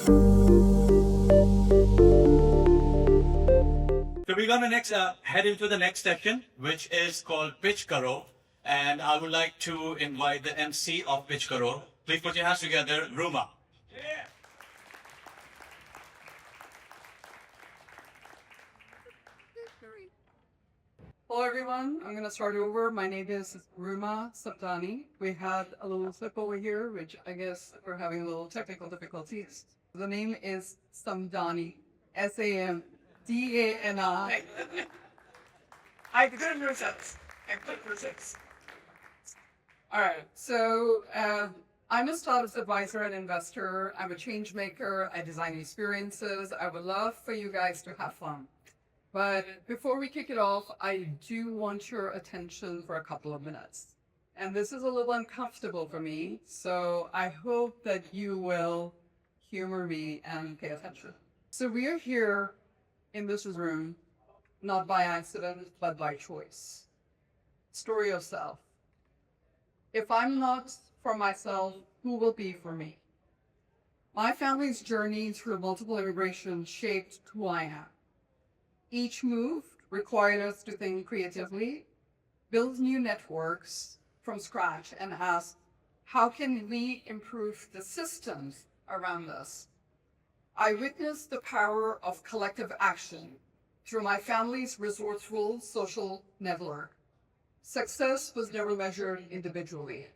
So we're gonna next head into the next section, which is called Pitch Karo, and I would like to invite the MC of Pitch Karo. Please put your hands together, Ruma. Hello everyone, I'm going to start over. My name is Ruma Samdani. We had a little slip over here, which I guess we're having a little technical difficulties. The name is Samdani, Samdani. I couldn't resist. All right, so I'm a status advisor and investor. I'm a change maker. I design experiences. I would love for you guys to have fun. But before we kick it off, I do want your attention for a couple of minutes. And this is a little uncomfortable for me, so I hope that you will humor me and pay attention. So we are here in this room, not by accident, but by choice. Story of self. If I'm not for myself, who will be for me? My family's journey through multiple immigration shaped who I am. Each move required us to think creatively, build new networks from scratch, and ask, how can we improve the systems around us? I witnessed the power of collective action through my family's resourceful social network. Success was never measured individually.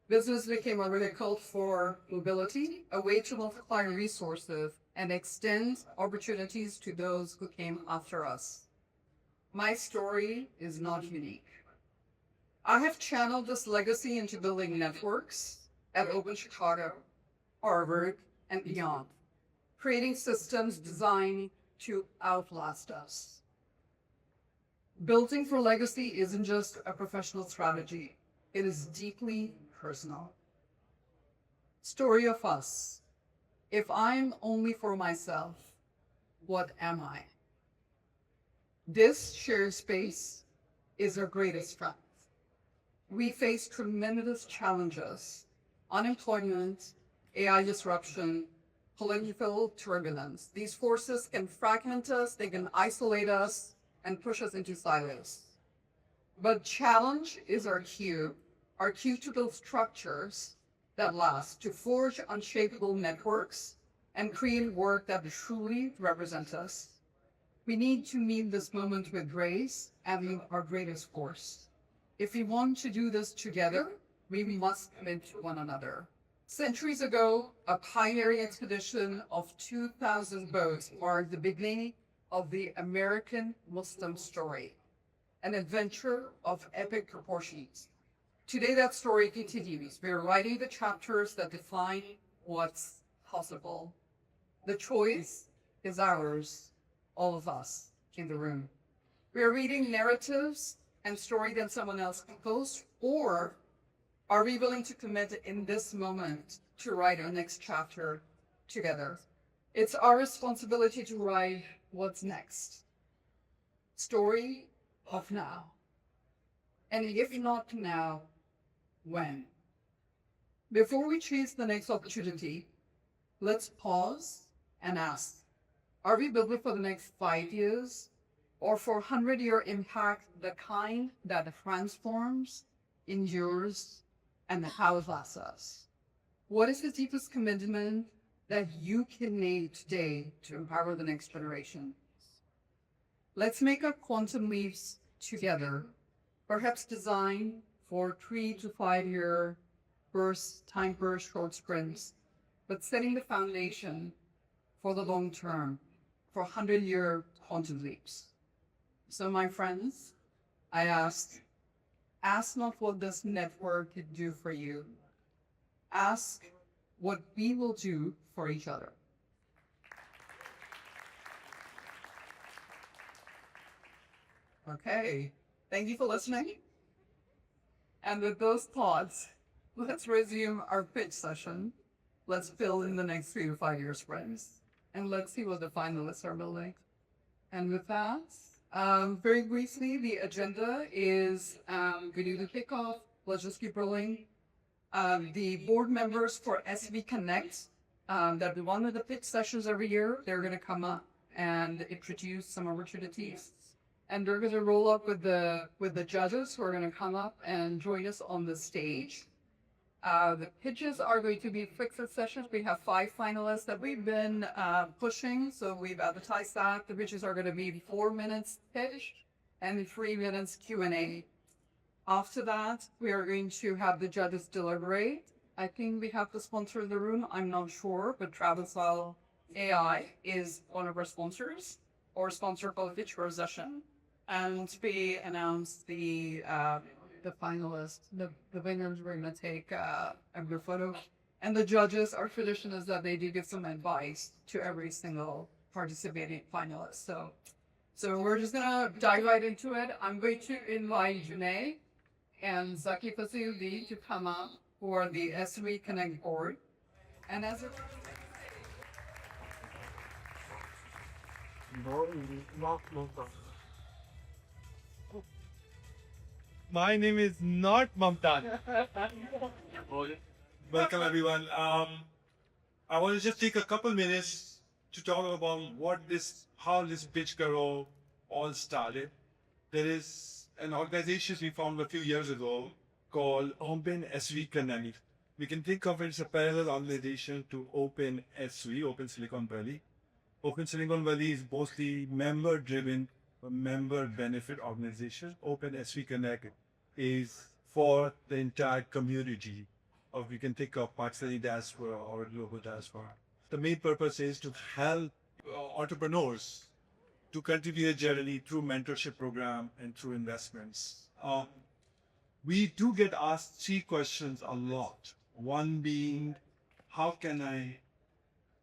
Business became a vehicle for mobility, a way to multiply resources and extend opportunities to those who came after us. My story is not unique. I have channeled this legacy into building networks at Open Chicago, Harvard, and beyond, creating systems designed to outlast us. Building for legacy isn't just a professional strategy. It is deeply personal. Story of us. If I'm only for myself, what am I? This shared space is our greatest strength. We face tremendous challenges: unemployment, AI disruption, political turbulence. These forces can fragment us, they can isolate us, and push us into silos. But challenge is our cue to build structures that last, to forge unshakable networks, and create work that truly represents us. We need to meet this moment with grace and our greatest force. If we want to do this together, we must commit to one another. Centuries ago, a pioneering expedition of 2,000 boats marked the beginning of the American Muslim story, an adventure of epic proportions. Today, that story continues. We are writing the chapters that define what's possible. The choice is ours, all of us in the room. We are reading narratives and story that someone else composed, or are we willing to commit in this moment to write our next chapter together? It's our responsibility to write what's next. Story of now. And if not now, when? Before we chase the next opportunity, let's pause and ask, are we building for the next 5 years or for 100-year impact, the kind that transforms, endures, and outlasts us? What is the deepest commitment that you can make today to empower the next generation? Let's make our quantum leaps together, perhaps design for 3 to 5 year time burst short sprints, but setting the foundation for the long term, for 100-year quantum leaps. So my friends, I ask not what this network can do for you. Ask what we will do for each other. Okay, thank you for listening. And with those thoughts, let's resume our pitch session. Let's fill in the next 3 to 5 year sprints. And let's see what the finalists are building. And with that, very briefly, the agenda is we do the kickoff. Let's just keep rolling. The board members for SBConnect That'll be one of the pitch sessions every year. They're going to come up and introduce some opportunities. And they're going to roll up with the judges who are going to come up and join us on the stage. The pitches are going to be quick sessions. We have 5 finalists that we've been pushing, so we've advertised that. The pitches are going to be 4 minutes pitch and 3 minutes Q&A. After that, we are going to have the judges deliberate. I think we have the sponsor in the room. I'm not sure, but Travisal AI is one of our sponsors, or sponsor for the pitch session. And we announced the finalists, the winners. We're going to take a group photo. And the judges, our tradition is that they do give some advice to every single participating finalist. So we're just going to dive right into it. I'm going to invite Janae and Zaki Fasildi to come up for the SBConnect board. And as a My name is not Mamtan. Welcome everyone. I want to just take a couple minutes to talk about how this Pitch Karo all started. There is an organization we found a few years ago called Open SBConnect. We can think of it as a parallel organization to Open SV, Open Silicon Valley. Open Silicon Valley is mostly member-driven, member benefit organization. Open SBConnect is for the entire community of, you can think of Pakistani diaspora or global diaspora. The main purpose is to help entrepreneurs to continue their journey through mentorship program and through investments. We do get asked 3 questions a lot. One being, how can I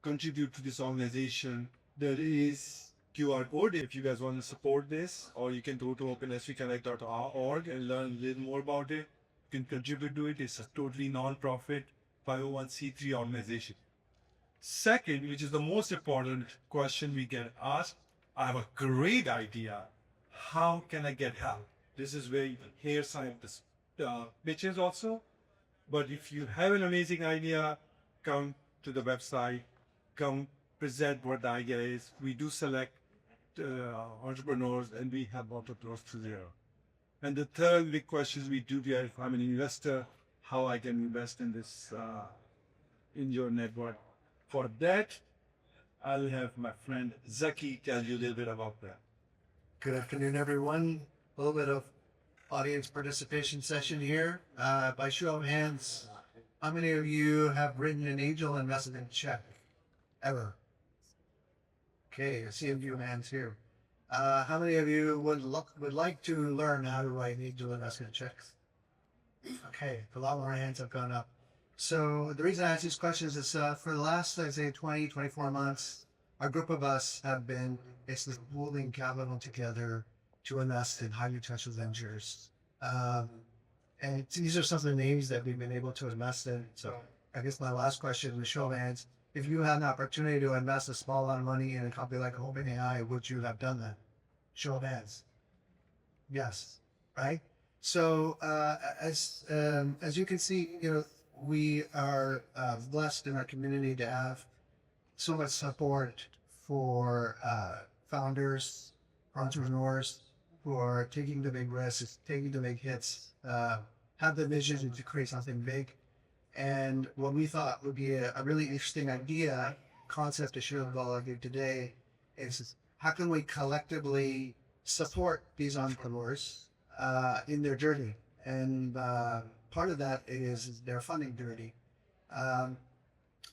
contribute to this organization? There is QR code if you guys want to support this, or you can go to opensbconnect.org and learn a little more about it. You can contribute to it. It's a totally non-profit 501c3 organization. Second, which is the most important question we get asked, I have a great idea. How can I get help? This is where you can hear some of the pitches also. But if you have an amazing idea, come to the website, come present what the idea is. We do select entrepreneurs, and we have entrepreneurs through there. And the third big question we do get, if I'm an investor, how I can invest in this, in your network. For that, I'll have my friend Zaki tell you a little bit about that. Good afternoon, everyone. A little bit of audience participation session here. By show of hands, how many of you have written an angel investment check ever? Okay, I see a few hands here. How many of you would like to learn how to write angel investment checks? Okay, a lot more hands have gone up. So the reason I ask these questions is for the last, I'd say, 20, 24 months, a group of us have been basically pooling capital together to invest in highly touched ventures. And these are some of the names that we've been able to invest in. So I guess my last question, with show of hands, if you had an opportunity to invest a small amount of money in a company like OpenAI, would you have done that? Show of hands. Yes, right? So as you can see, we are blessed in our community to have so much support for founders, entrepreneurs who are taking the big risks, taking the big hits, have the vision to create something big. And what we thought would be a really interesting concept to share with all of you today is how can we collectively support these entrepreneurs in their journey? And part of that is their funding journey.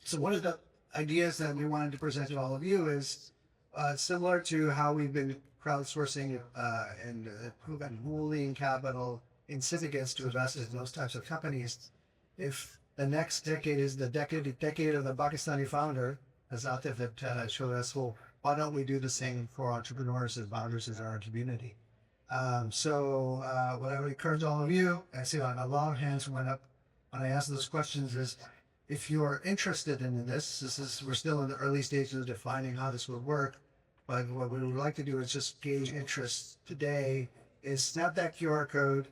So one of the ideas that we wanted to present to all of you is similar to how we've been crowdsourcing and pooling capital in syndicates to invest in those types of companies. If the next decade is the decade of the Pakistani founder, as Atif had showed us, well, why don't we do the same for entrepreneurs and founders in our community? So what I would encourage all of you, I see a lot of hands went up when I asked those questions, is if you are interested in this, we're still in the early stages of defining how this would work, but what we would like to do is just gauge interest today, is snap that QR code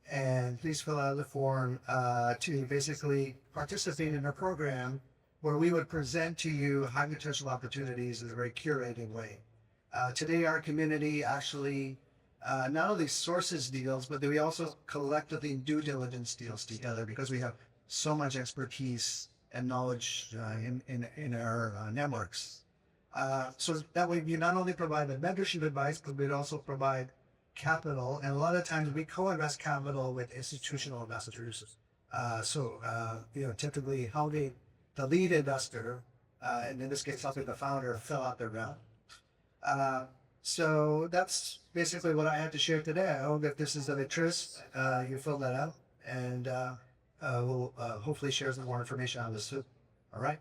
and please fill out the form to basically participate in our program where we would present to you high potential opportunities in a very curated way. Today, our community actually not only sources deals, but we also collectively due diligence deals together because we have so much expertise and knowledge in our networks. So that way, we not only provide the mentorship advice, but we also provide capital. And a lot of times, we co-invest capital with institutional investors. Typically helping the lead investor, and in this case, helping the founder fill out their round. So that's basically what I had to share today. I hope that this is of interest. You fill that out, and we'll hopefully share some more information on this too. All right.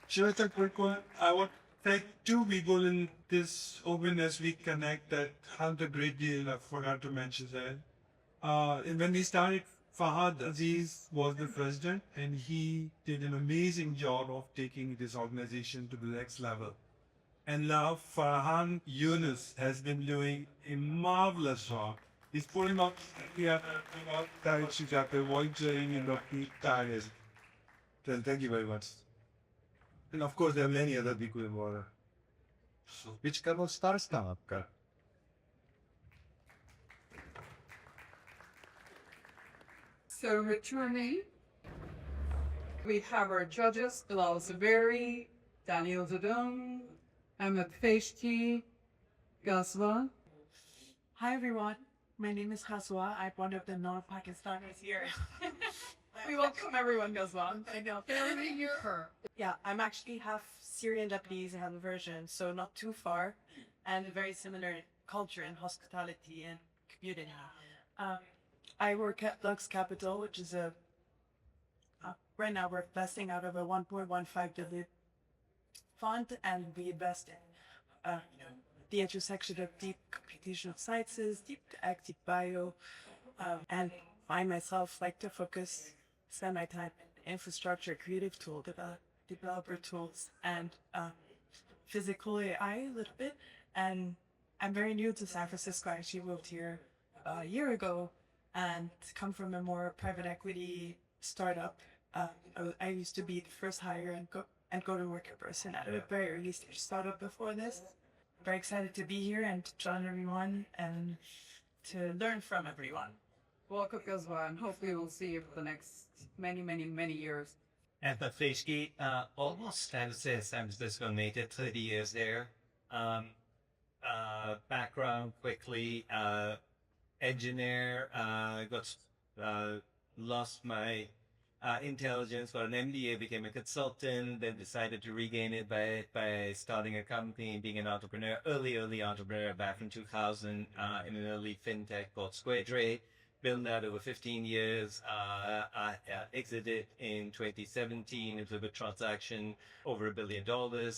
Just a quick one. I want to thank two people in this Open SBConnect that helped a great deal. I forgot to mention that. And when we started, Fahad Aziz was the president, and he did an amazing job of taking this organization to the next level. And now Farhan Yunus has been doing a marvelous job. He's putting up volunteering in the peak times. Then thank you very much. And of course, there are many other people involved. Which kind of stars now? So returning, we have our judges, Bilal Zaberi, Daniel Zadon, Ahmed Feshti, Gazwa. Hi everyone, my name is Haswa. I'm one of the non-Pakistanis here. We welcome everyone, Gazwa. I know. Everything you heard. Yeah, I'm actually half Syrian Lebanese and half version, so not too far, and a very similar culture and hospitality and community. I work at Lux Capital, which is right now we're investing out of a 1.15 billion fund, and we invest in the intersection of deep computational sciences, deep active bio, and I myself like to spend my time in infrastructure, creative tool, developer tools, and physical AI a little bit. And I'm very new to San Francisco. I actually moved here a year ago and come from a more private equity startup. I used to be the first hire and go to work in person at a very early stage startup before this. Very excited to be here and to join everyone and to learn from everyone. Welcome, Gazwa, and hopefully we'll see you for the next many, many, many years. Ahmed Feshti, almost San Francisco native, 30 years there. Background quickly, engineer, lost my intelligence, got an MBA, became a consultant, then decided to regain it by starting a company and being an entrepreneur, early entrepreneur back in 2000 in an early fintech called Square Trade. Built that over 15 years. I exited in 2017 into a transaction over $1 billion,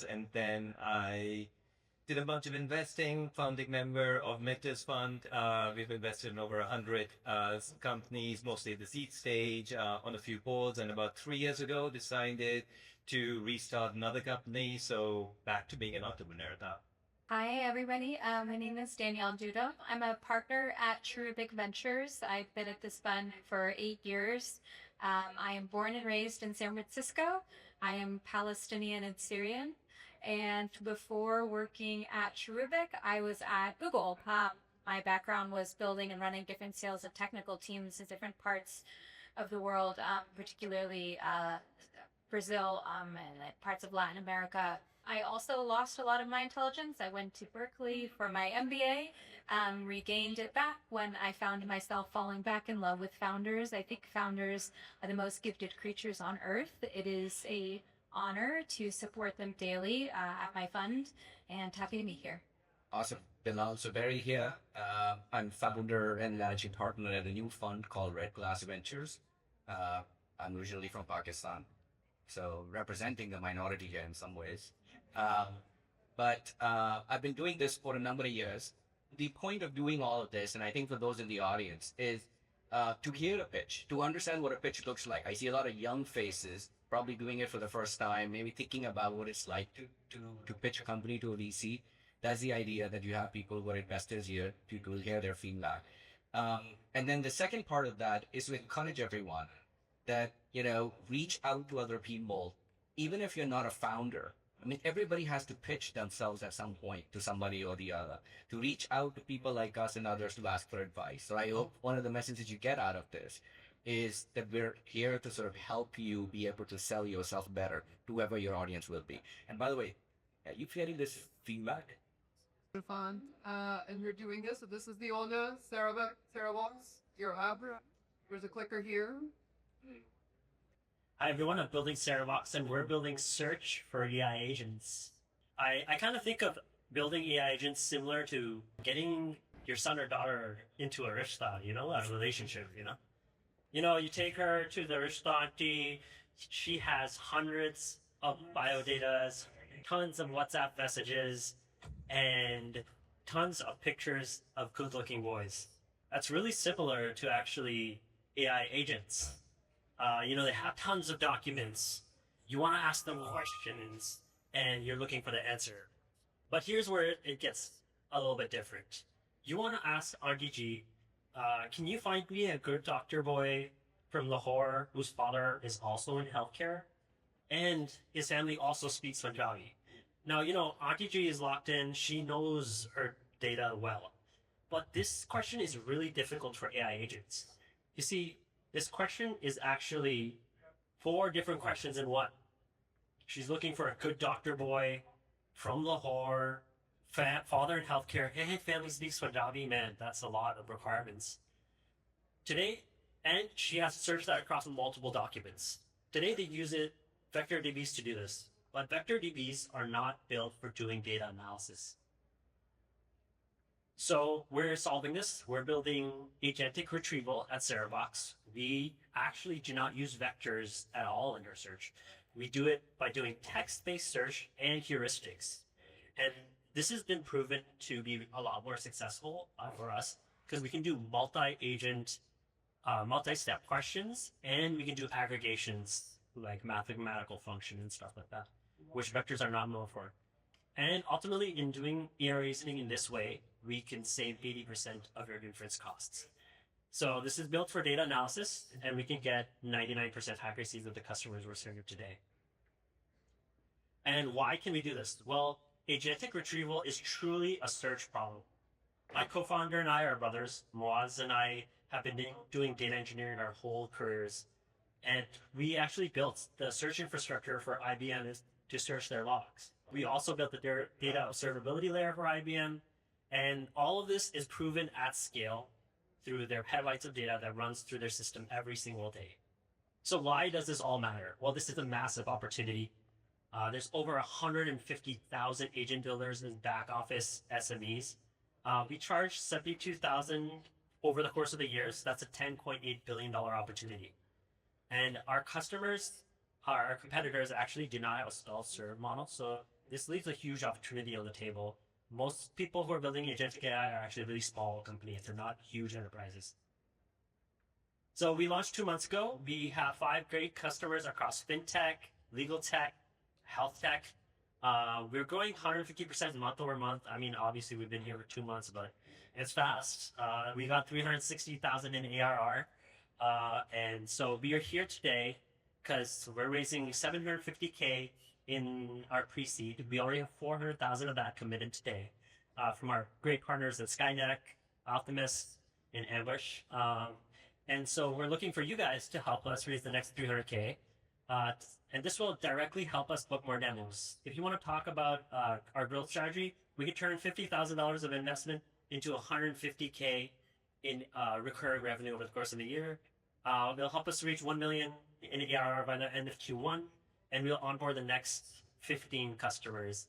and then I did a bunch of investing, founding member of Mectus Fund. We've invested in over 100 companies, mostly at the seed stage, on a few boards, and about 3 years ago decided to restart another company, so back to being an entrepreneur now. Hi, everybody. My name is Danielle Duda. I'm a partner at Cherubic Ventures. I've been at this fund for 8 years. I am born and raised in San Francisco. I am Palestinian and Syrian. And before working at Cherubic, I was at Google. My background was building and running different sales and technical teams in different parts of the world, particularly Brazil and parts of Latin America. I also lost a lot of my intelligence. I went to Berkeley for my MBA, regained it back when I found myself falling back in love with founders. I think founders are the most gifted creatures on earth. It is an honor to support them daily at my fund, and happy to be here. Awesome. Bilal Zaberi here. I'm founder and managing partner at a new fund called Red Glass Ventures. I'm originally from Pakistan, so representing the minority here in some ways. But I've been doing this for a number of years. The point of doing all of this, and I think for those in the audience, is to hear a pitch, to understand what a pitch looks like. I see a lot of young faces probably doing it for the first time, maybe thinking about what it's like to pitch a company to a VC. That's the idea, that you have people who are investors here to hear their feedback. And then the second part of that is to encourage everyone that, reach out to other people even if you're not a founder, I mean, everybody has to pitch themselves at some point to somebody or the other, to reach out to people like us and others to ask for advice. So I hope one of the messages you get out of this is that we're here to sort of help you be able to sell yourself better to whoever your audience will be. And by the way, are you getting this feedback? Fun. And you're doing this. So this is the older Sarahbox, your app. There's a clicker here. Hi everyone, I'm building Sarahbox and we're building search for AI agents. I kind of think of building AI agents similar to getting your son or daughter into a rishta, a relationship, you take her to the rishta auntie, she has hundreds of biodata, tons of WhatsApp messages, and tons of pictures of good-looking boys. That's really similar to actually AI agents. They have tons of documents. You want to ask them questions, and you're looking for the answer. But here's where it gets a little bit different. You want to ask RDG, can you find me a good doctor boy from Lahore whose father is also in healthcare? And his family also speaks Punjabi. Now, RTG is locked in. She knows her data well. But this question is really difficult for AI agents. You see, this question is actually 4 different questions in one. She's looking for a good doctor boy from Lahore, father in healthcare. Hey, family speaks Punjabi. Man, that's a lot of requirements. Today, and she has to search that across multiple documents. Today, they use vector DBs to do this. But vector DBs are not built for doing data analysis. So we're solving this. We're building agentic retrieval at Sarahbox. We actually do not use vectors at all in our search. We do it by doing text-based search and heuristics. And this has been proven to be a lot more successful for us because we can do multi-agent, multi-step questions, and we can do aggregations like mathematical function and stuff like that, which vectors are not known for. And ultimately, in doing AI reasoning in this way, we can save 80% of your inference costs. So this is built for data analysis, and we can get 99% accuracy with the customers we're serving today. And why can we do this? Well, agentic retrieval is truly a search problem. My co-founder and I are brothers. Moaz and I have been doing data engineering our whole careers. And we actually built the search infrastructure for IBM to search their logs. We also built the data observability layer for IBM. And all of this is proven at scale through their petabytes of data that runs through their system every single day. So why does this all matter? Well, this is a massive opportunity. There's over 150,000 agent builders and back office SMEs. We charge $72,000 over the course of the years. That's a $10.8 billion opportunity. And our customers, our competitors actually do not have a self-serve model. So this leaves a huge opportunity on the table. Most people who are building agentic AI are actually really small companies. They're not huge enterprises. So we launched 2 months ago. We have 5 great customers across fintech, legal tech, health tech. We're growing 150% month over month. I mean, obviously we've been here for 2 months, but it's fast. We got 360,000 in ARR. And so we are here today because we're raising $750K in our pre-seed. We already have 400,000 of that committed today from our great partners at Skynet, Optimus, and Ambush. And so we're looking for you guys to help us raise the next 300K. And this will directly help us book more demos. If you want to talk about our growth strategy, we could turn $50,000 of investment into 150K in recurring revenue over the course of the year. They'll help us reach 1 million in ARR by the end of Q1, and we'll onboard the next 15 customers.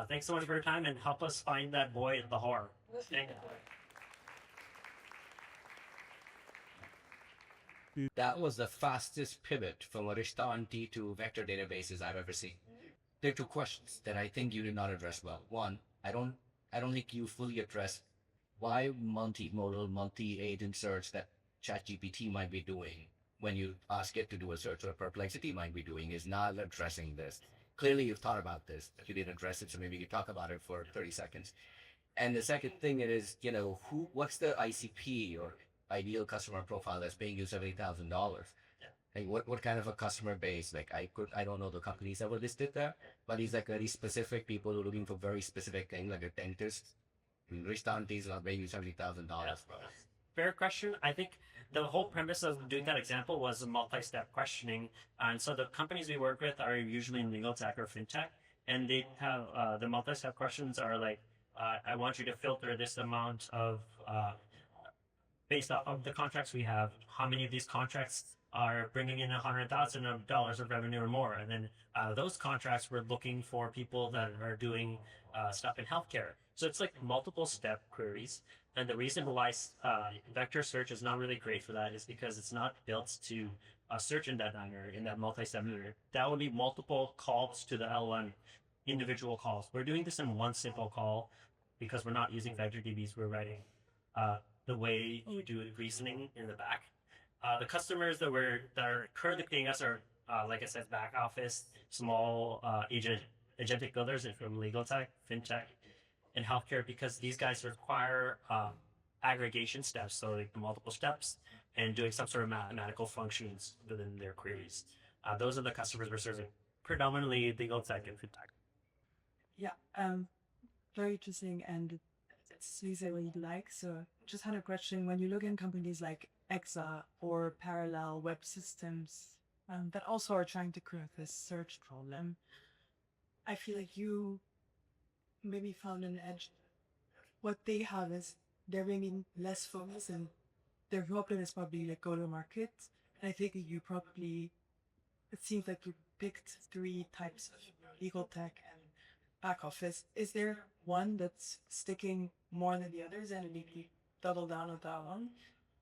Thanks so much for your time, and help us find that boy in Lahore. Thank you. That was the fastest pivot from Arishta Aunty to vector databases I've ever seen. There are 2 questions that I think you did not address well. One, I don't think you fully addressed why multimodal, multi-agent search that ChatGPT might be doing when you ask it to do a search, or Perplexity might be doing, is not addressing this. Clearly you've thought about this, but you didn't address it, so maybe you talk about it for 30 seconds. And the second thing is, what's the ICP or ideal customer profile that's paying you $70,000? Like what kind of a customer base? Like I don't know the companies that were listed there, but it's like very specific people who are looking for very specific things, like a dentist. I mean, rich dentists are paying you $70,000. Fair question. I think the whole premise of doing that example was a multi-step questioning. And so the companies we work with are usually in legal tech or fintech. And they have the multi-step questions are like, I want you to filter this amount of, based off of the contracts we have, how many of these contracts are bringing in $100,000 of revenue or more. And then those contracts, we're looking for people that are doing stuff in healthcare. So it's like multiple step queries. And the reason why vector search is not really great for that is because it's not built to search in that manner, in that multi-step manner. That would be multiple calls to the LLM, individual calls. We're doing this in one simple call because we're not using vector DBs. We're writing the way you do reasoning in the back. The customers that are currently paying us are, like I said, back office, small agentic builders from legal tech, fintech, and healthcare, because these guys require aggregation steps, so like multiple steps, and doing some sort of mathematical functions within their queries. Those are the customers we're serving, predominantly legal tech and fintech. Yeah, very interesting, and it's really what you like. So just had a question. When you look in companies like EXA or parallel web systems that also are trying to crack this search problem, I feel like you maybe found an edge. What they have is they're maybe less focused, and their problem is probably like go to market. And I think you probably, it seems like you picked 3 types of legal tech and back office. Is there one that's sticking more than the others, and maybe double down on that one?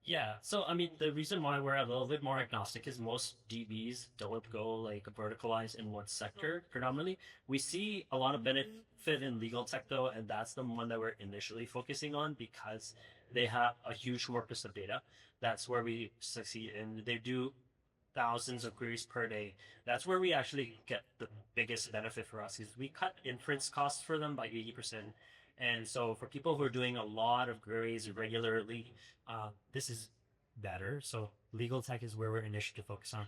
Yeah, so I mean, the reason why we're a little bit more agnostic is most DBs don't go like verticalize in one sector predominantly. We see a lot of benefit in legal tech though, and that's the one that we're initially focusing on because they have a huge corpus of data. That's where we succeed, and they do thousands of queries per day. That's where we actually get the biggest benefit for us, is we cut inference costs for them by 80%. And so for people who are doing a lot of queries regularly, this is better. So legal tech is where we're initially focused on.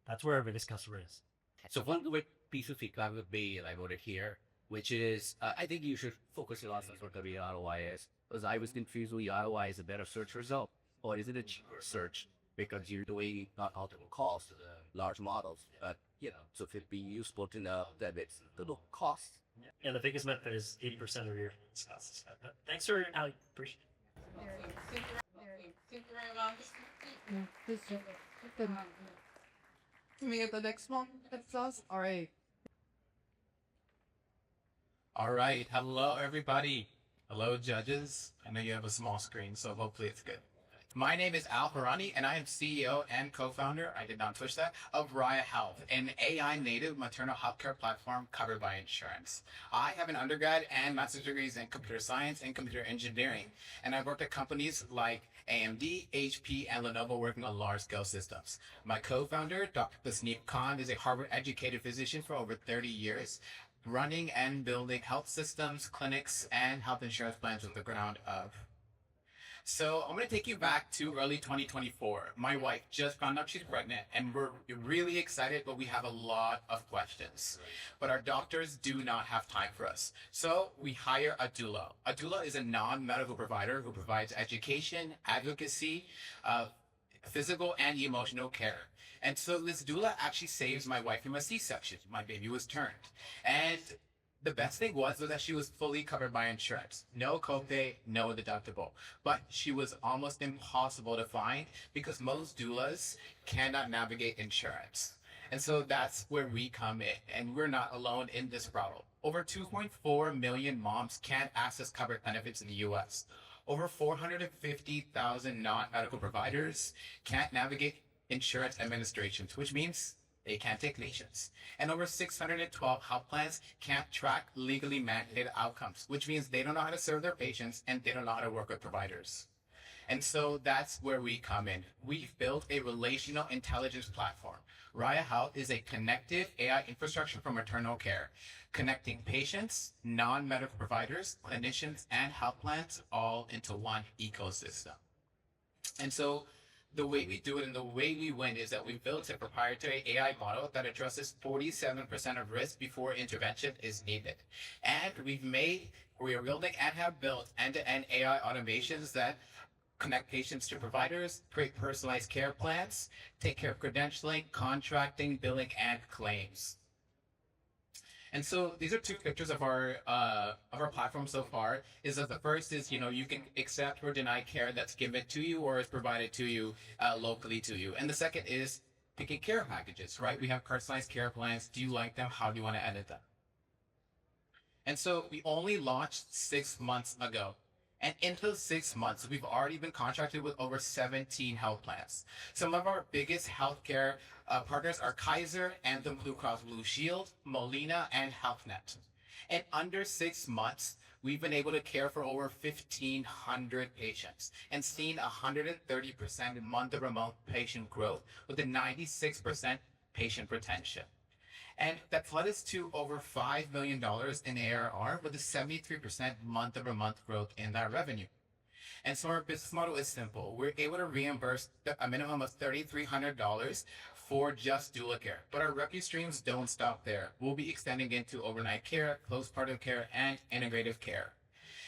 That's where our biggest customer is. So one quick piece of feedback would be, and I wrote it here, which is I think you should focus a lot on what the ROI is. Because I was confused with ROI is a better search result, or is it a cheaper search? Because you're doing not multiple calls to the large models, but so if it'd be useful to know that it's little cost. And the biggest benefit is 80% of your costs. Thanks for Ali. Appreciate it. Thank you very much. Can we get the next one? That's us. All right. All right. Hello, everybody. Hello, judges. I know you have a small screen, so hopefully it's good. My name is Al Harani, and I am CEO and co-founder, I did not twitch that, of Raya Health, an AI-native maternal healthcare platform covered by insurance. I have an undergrad and master's degrees in computer science and computer engineering, and I've worked at companies like AMD, HP, and Lenovo working on large-scale systems. My co-founder, Dr. Basneep Khan, is a Harvard-educated physician for over 30 years, running and building health systems, clinics, and health insurance plans from the ground up. So I'm going to take you back to early 2024. My wife just found out she's pregnant, and we're really excited, but we have a lot of questions. But our doctors do not have time for us. So we hire a doula. A doula is a non-medical provider who provides education, advocacy, physical and emotional care. And so this doula actually saves my wife from a C-section. My baby was turned. And the best thing was that she was fully covered by insurance. No copay, no deductible. But she was almost impossible to find because most doulas cannot navigate insurance. And so that's where we come in, and we're not alone in this problem. Over 2.4 million moms can't access covered benefits in the US. Over 450,000 non-medical providers can't navigate insurance administrations, which means they can't take patients. And over 612 health plans can't track legally mandated outcomes, which means they don't know how to serve their patients and they don't know how to work with providers. And so that's where we come in. We've built a relational intelligence platform. Raya Health is a connected AI infrastructure for maternal care, connecting patients, non-medical providers, clinicians, and health plans all into one ecosystem. And so the way we do it and the way we win is that we built a proprietary AI model that addresses 47% of risk before intervention is needed. And we are building and have built end-to-end AI automations that connect patients to providers, create personalized care plans, take care of credentialing, contracting, billing, and claims. And so these are two pictures of our platform so far. Is that the first is, you can accept or deny care that's given to you or is provided to you locally to you. And the second is picking care packages, right? We have personalized care plans. Do you like them? How do you want to edit them? And so we only launched 6 months ago. And in those 6 months, we've already been contracted with over 17 health plans. Some of our biggest healthcare partners are Kaiser, Anthem Blue Cross Blue Shield, Molina, and HealthNet. In under 6 months, we've been able to care for over 1,500 patients and seen 130% month-over-month patient growth with a 96% patient retention. And that's led us to over $5 million in ARR with a 73% month-over-month growth in that revenue. And so our business model is simple. We're able to reimburse a minimum of $3,300 for just doula care. But our revenue streams don't stop there. We'll be extending into overnight care, postpartum care, and integrative care.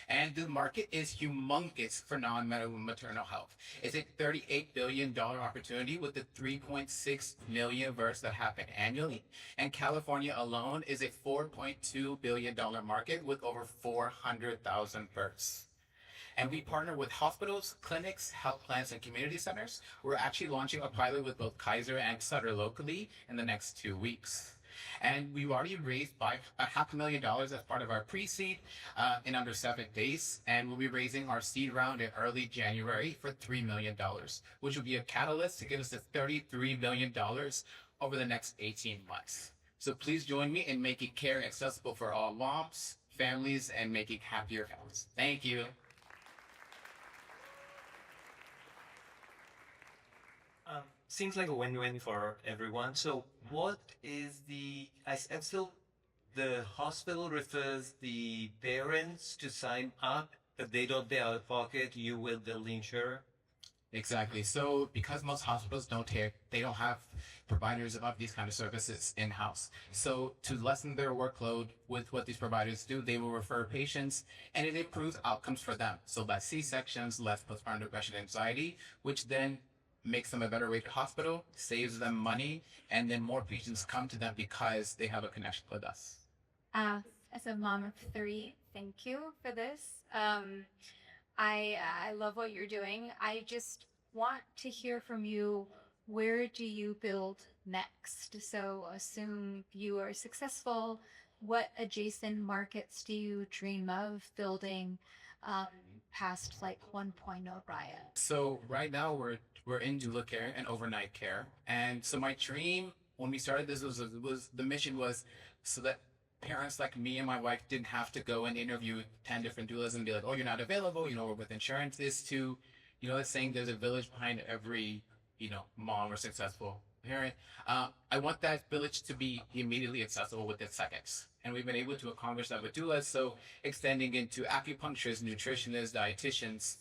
And the market is humongous for non-medical maternal health. It's a $38 billion opportunity with the 3.6 million births that happen annually. And California alone is a $4.2 billion market with over 400,000 births. And we partner with hospitals, clinics, health plans, and community centers. We're actually launching a pilot with both Kaiser and Sutter locally in the next 2 weeks. And we've already raised by $500,000 as part of our pre-seed in under 7 days. And we'll be raising our seed round in early January for $3 million, which will be a catalyst to get us to $33 million over the next 18 months. So please join me in making care accessible for all moms, families, and making happier families. Thank you. Seems like a win-win for everyone. So what is the hospital refers the parents to sign up, but they don't pay out of pocket, you will bill the insurer? Exactly. So because most hospitals they don't have providers of these kind of services in-house. So to lessen their workload with what these providers do, they will refer patients and it improves outcomes for them. So less C-sections, less postpartum depression and anxiety, which then makes them a better rated hospital, saves them money, and then more patients come to them because they have a connection with us. As a mom of 3, thank you for this. I love what you're doing. I just want to hear from you, where do you build next? So assume you are successful, what adjacent markets do you dream of building past like 1.0 Riot? So right now we're in doula care and overnight care. And so my dream when we started this was the mission was so that parents like me and my wife didn't have to go and interview 10 different doulas and be like, oh, you're not available, with insurance, is to, it's saying there's a village behind every, mom or successful parent. I want that village to be immediately accessible within seconds. And we've been able to accomplish that with doulas. So extending into acupuncturists, nutritionists, dietitians,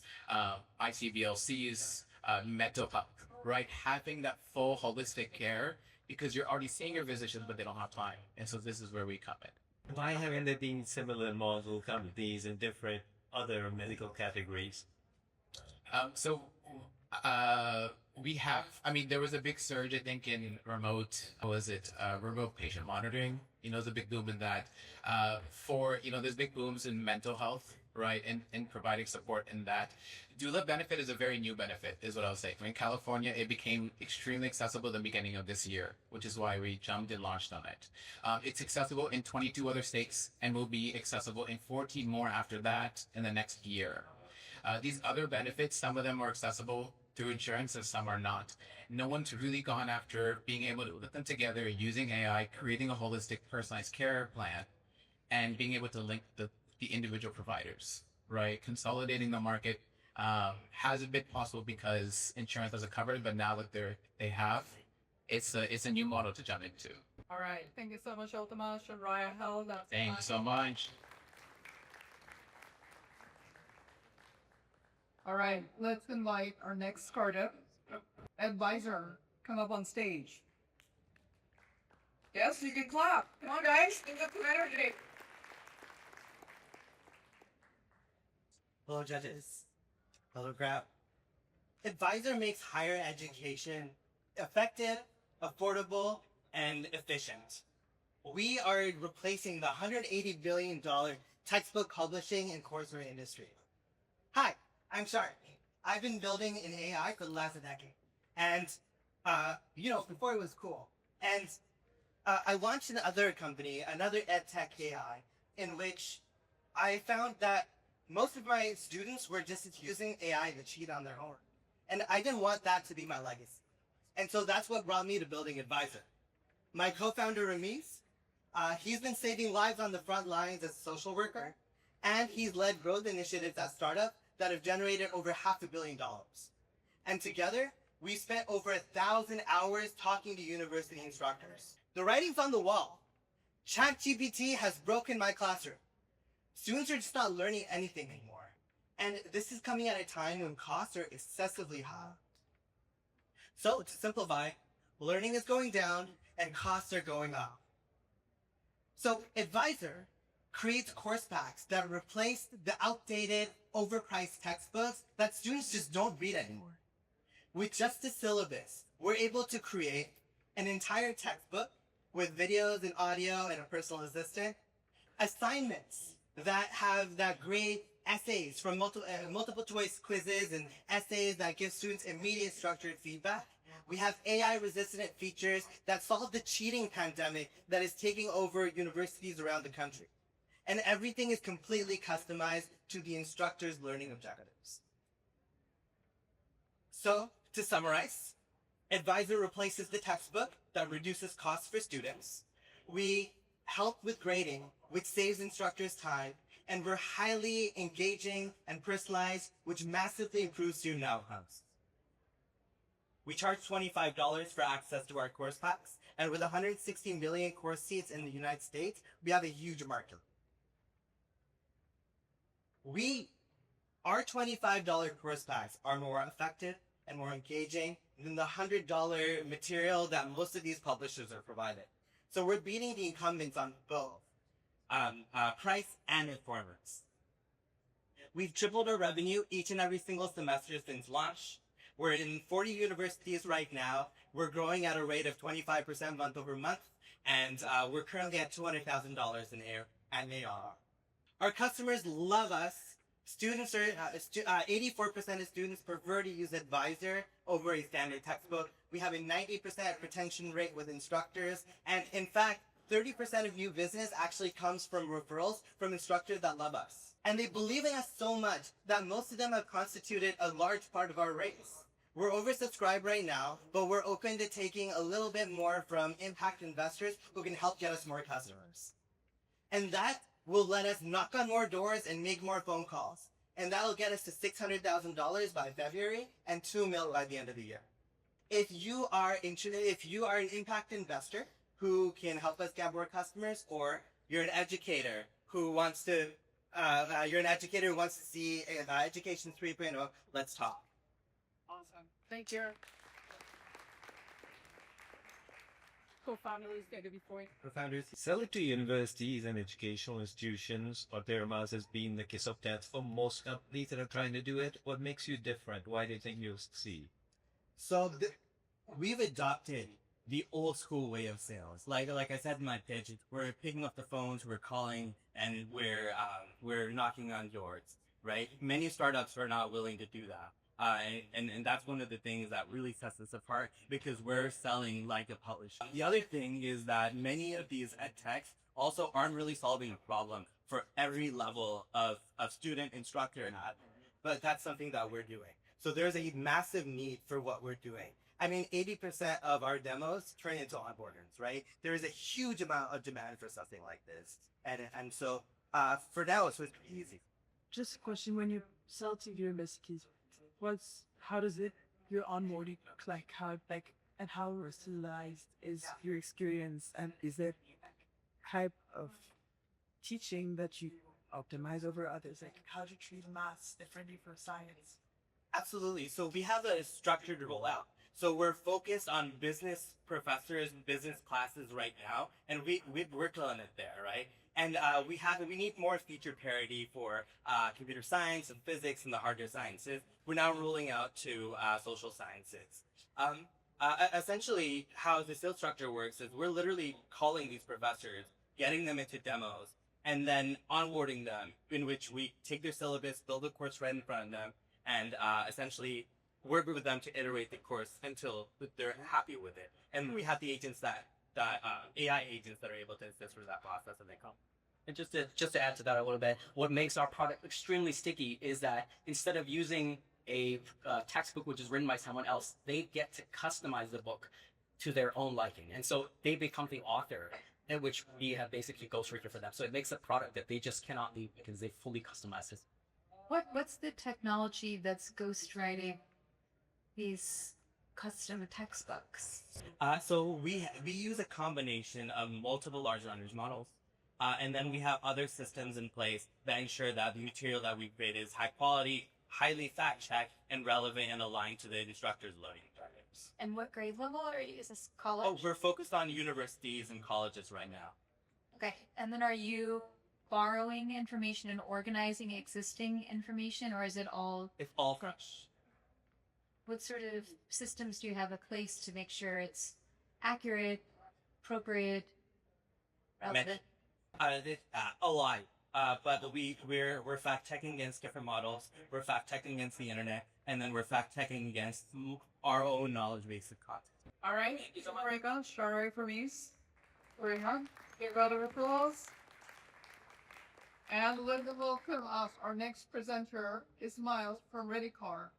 ICBLCs, mental health, right? Having that full holistic care because you're already seeing your physicians, but they don't have time. And so this is where we come in. Why haven't there been similar model companies in different other medical categories? We have, there was a big surge, I think, in remote patient monitoring. There's a big boom in that. There's big booms in mental health, right? And providing support in that. Doula benefit is a very new benefit, is what I'll say. In California, it became extremely accessible at the beginning of this year, which is why we jumped and launched on it. It's accessible in 22 other states and will be accessible in 14 more after that in the next year. These other benefits, some of them are accessible through insurance and some are not. No one's really gone after being able to put them together using AI, creating a holistic personalized care plan, and being able to link the individual providers, right? Consolidating the market hasn't been possible because insurance doesn't cover it, but now that they have, it's a new model to jump into. All right. Thank you so much, Ultimash and Raya Health. Thank you so much. All right. Let's invite our next startup, Advisor, come up on stage. Yes, you can clap. Come on, guys. Give up some energy. Hello, judges. Hello, Grab. Advisor makes higher education effective, affordable, and efficient. We are replacing the $180 billion textbook publishing and courseware industry. Hi, I'm Shark. I've been building in AI for the last decade. And, before it was cool. And I launched another company, another EdTech AI, in which I found that most of my students were just using AI to cheat on their homework. And I didn't want that to be my legacy. And so that's what brought me to building Advisor. My co-founder, Ramiz, he's been saving lives on the front lines as a social worker, and he's led growth initiatives at startups that have generated over $500 million. And together, we spent over 1,000 hours talking to university instructors. The writing's on the wall. ChatGPT has broken my classroom. Students are just not learning anything anymore. And this is coming at a time when costs are excessively high. So to simplify, learning is going down and costs are going up. So Advisor creates course packs that replace the outdated, overpriced textbooks that students just don't read anymore. With just the syllabus, we're able to create an entire textbook with videos and audio and a personal assistant, assignments that grade essays from multiple choice quizzes and essays that give students immediate structured feedback. We have AI-resistant features that solve the cheating pandemic that is taking over universities around the country. And everything is completely customized to the instructor's learning objectives. So, to summarize, Advisor replaces the textbook that reduces costs for students. We help with grading, which saves instructors time, and we're highly engaging and personalized, which massively improves student outcomes. We charge $25 for access to our course packs, and with 160 million course seats in the United States, we have a huge market. Our $25 course packs are more effective and more engaging than the $100 material that most of these publishers are provided. So we're beating the incumbents on both price and performance. We've tripled our revenue each and every single semester since launch. We're in 40 universities right now. We're growing at a rate of 25% month over month, and we're currently at $200,000 in ARR. Our customers love us. Students are 84% of students prefer to use Advisor over a standard textbook. We have a 90% retention rate with instructors, and in fact, 30% of new business actually comes from referrals from instructors that love us. And they believe in us so much that most of them have constituted a large part of our race. We're oversubscribed right now, but we're open to taking a little bit more from impact investors who can help get us more customers. And that will let us knock on more doors and make more phone calls. And that'll get us to $600,000 by February and $2 million by the end of the year. If you are an impact investor who can help us get more customers, or you're an educator who wants to see Education 3.0, let's talk. Awesome. Thank you. Co-founders going to be point. Co-founders sell it to universities and educational institutions, or Paramount has been the case of death for most companies that are trying to do it. What makes you different? Why do you think you'll succeed? So we've adopted the old school way of sales. Like I said in my pitch, we're picking up the phones, we're calling, and we're knocking on doors, right? Many startups are not willing to do that. And that's one of the things that really sets us apart, because we're selling like a publisher. The other thing is that many of these ed techs also aren't really solving a problem for every level of student, instructor, and but that's something that we're doing. So there's a massive need for what we're doing. I mean, 80% of our demos turn into onboarders, right? There is a huge amount of demand for something like this. And so for now, it's easy. Just a question: when you sell to universities, how does your onboarding look like? And how personalized is your experience? And is there type of teaching that you optimize over others? Like how to treat maths differently from science? Absolutely. So we have a structured rollout. So we're focused on business professors, business classes right now, and we've worked on it there, right? And we need more feature parity for computer science and physics and the harder sciences. We're now rolling out to social sciences. Essentially, how the sales structure works is we're literally calling these professors, getting them into demos, and then onboarding them, in which we take their syllabus, build a course right in front of them, and essentially work with them to iterate the course until they're happy with it. And we have the agents that AI agents that are able to assist with that process as they come. And just to add to that a little bit, what makes our product extremely sticky is that instead of using a textbook which is written by someone else, they get to customize the book to their own liking, and so they become the author, in which we have basically ghostwritten for them. So it makes a product that they just cannot leave because they fully customize it. What's the technology that's ghostwriting these custom textbooks? So we use a combination of multiple large language models, and then we have other systems in place that ensure that the material that we create is high quality, highly fact-checked, and relevant and aligned to the instructor's learning targets. And what grade level are you? Is this college? Oh, we're focused on universities and colleges right now. Okay. And then are you borrowing information and organizing existing information, or is it all? It's all fresh. What sort of systems do you have in place to make sure it's accurate, appropriate, relevant? A lot. But we're fact checking against different models. We're fact checking against the internet, and then we're fact checking against our own knowledge base of content. All right, Marika, Shari from East. Marika, give round of applause. And let me welcome us. Our next presenter is Miles from ReadyCar.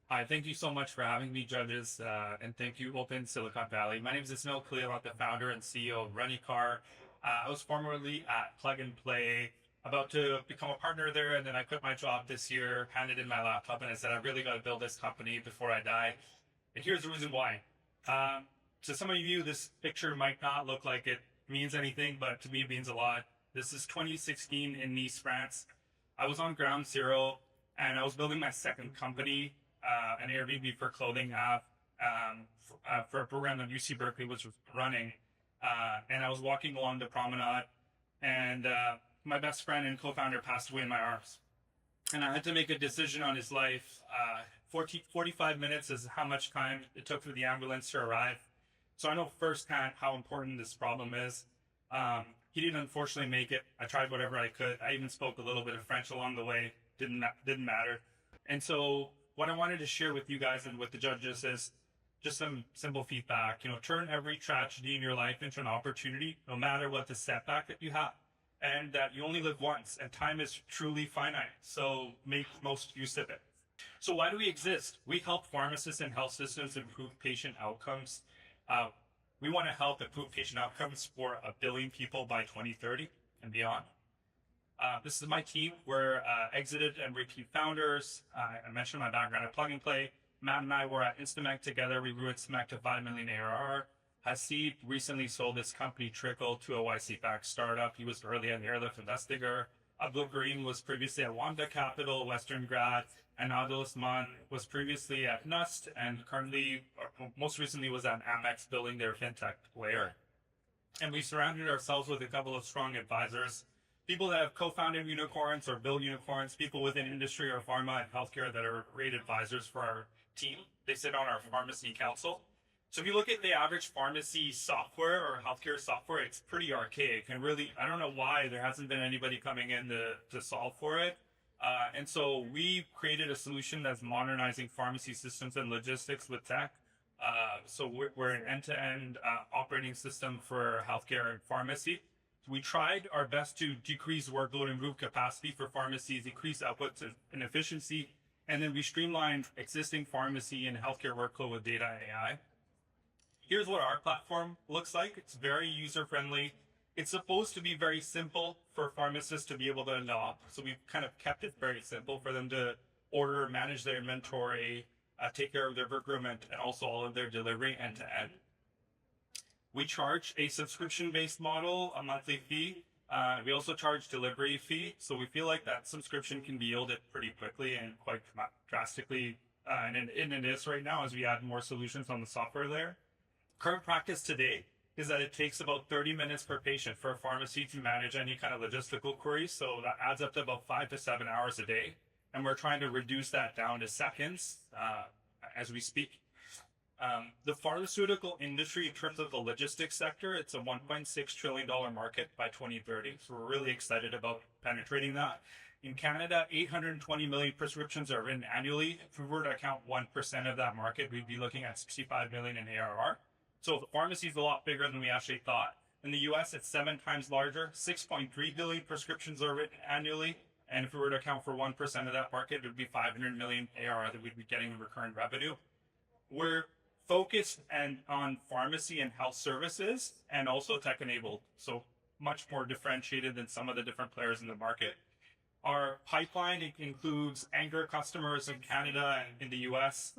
Hi, thank you so much for having me, judges, and thank you, Open Silicon Valley. My name is Ismail Khalil. I'm the founder and CEO of ReadyCar. I was formerly at Plug and Play, about to become a partner there, and then I quit my job this year, handed in my laptop, and I said, I really got to build this company before I die. And here's the reason why. To some of you, this picture might not look like it means anything, but to me it means a lot. This is 2016 in Nice, France. I was on ground zero, and I was building my second company, an Airbnb for clothing app, for a program that UC Berkeley was running. And I was walking along the promenade, and my best friend and co-founder passed away in my arms. And I had to make a decision on his life. 45 minutes is how much time it took for the ambulance to arrive. So I know firsthand how important this problem is. He didn't unfortunately make it. I tried whatever I could. I even spoke a little bit of French along the way. Didn't matter. And so what I wanted to share with you guys and with the judges is just some simple feedback. Turn every tragedy in your life into an opportunity, no matter what the setback that you have. And that you only live once, and time is truly finite. So make most use of it. So why do we exist? We help pharmacists and health systems improve patient outcomes. We want to help improve patient outcomes for 1 billion people by 2030 and beyond. This is my team. We're exited and repeat founders. I mentioned my background at Plug and Play. Matt and I were at Instamac together. We grew Instamac to 5 million ARR. Haseeb recently sold his company Trickle to a YC-backed startup. He was early an airlift investigator. Abdul Karim was previously at Wanda Capital, Western grad, and Adil Osman was previously at Nust and currently, or most recently, was at Amex building their fintech layer. And we surrounded ourselves with a couple of strong advisors, people that have co-founded unicorns or built unicorns, people within industry or pharma and healthcare that are great advisors for our team. They sit on our pharmacy council. So if you look at the average pharmacy software or healthcare software, it's pretty archaic. And really, I don't know why there hasn't been anybody coming in to solve for it. And so we created a solution that's modernizing pharmacy systems and logistics with tech. So we're an end-to-end operating system for healthcare and pharmacy. We tried our best to decrease workload, improve capacity for pharmacies, increase output and efficiency, and then we streamlined existing pharmacy and healthcare workflow with data and AI. Here's what our platform looks like. It's very user-friendly. It's supposed to be very simple for pharmacists to be able to adopt. So we've kind of kept it very simple for them to order, manage their inventory, take care of their procurement, and also all of their delivery end-to-end. We charge a subscription-based model, a monthly fee, We also charge delivery fee, so we feel like that subscription can be yielded pretty quickly and quite drastically, and it is right now as we add more solutions on the software layer. Current practice today is that it takes about 30 minutes per patient for a pharmacy to manage any kind of logistical queries, so that adds up to about 5 to 7 hours a day, and we're trying to reduce that down to seconds as we speak. The pharmaceutical industry, in terms of the logistics sector, it's a $1.6 trillion market by 2030. So we're really excited about penetrating that. In Canada, 820 million prescriptions are written annually. If we were to account 1% of that market, we'd be looking at 65 million in ARR. So the pharmacy is a lot bigger than we actually thought. In the US, it's 7 times larger. 6.3 billion prescriptions are written annually. And if we were to account for 1% of that market, it would be 500 million ARR that we'd be getting in recurring revenue. We're focused on pharmacy and health services and also tech-enabled, so much more differentiated than some of the different players in the market. Our pipeline includes anchor customers in Canada and in the US.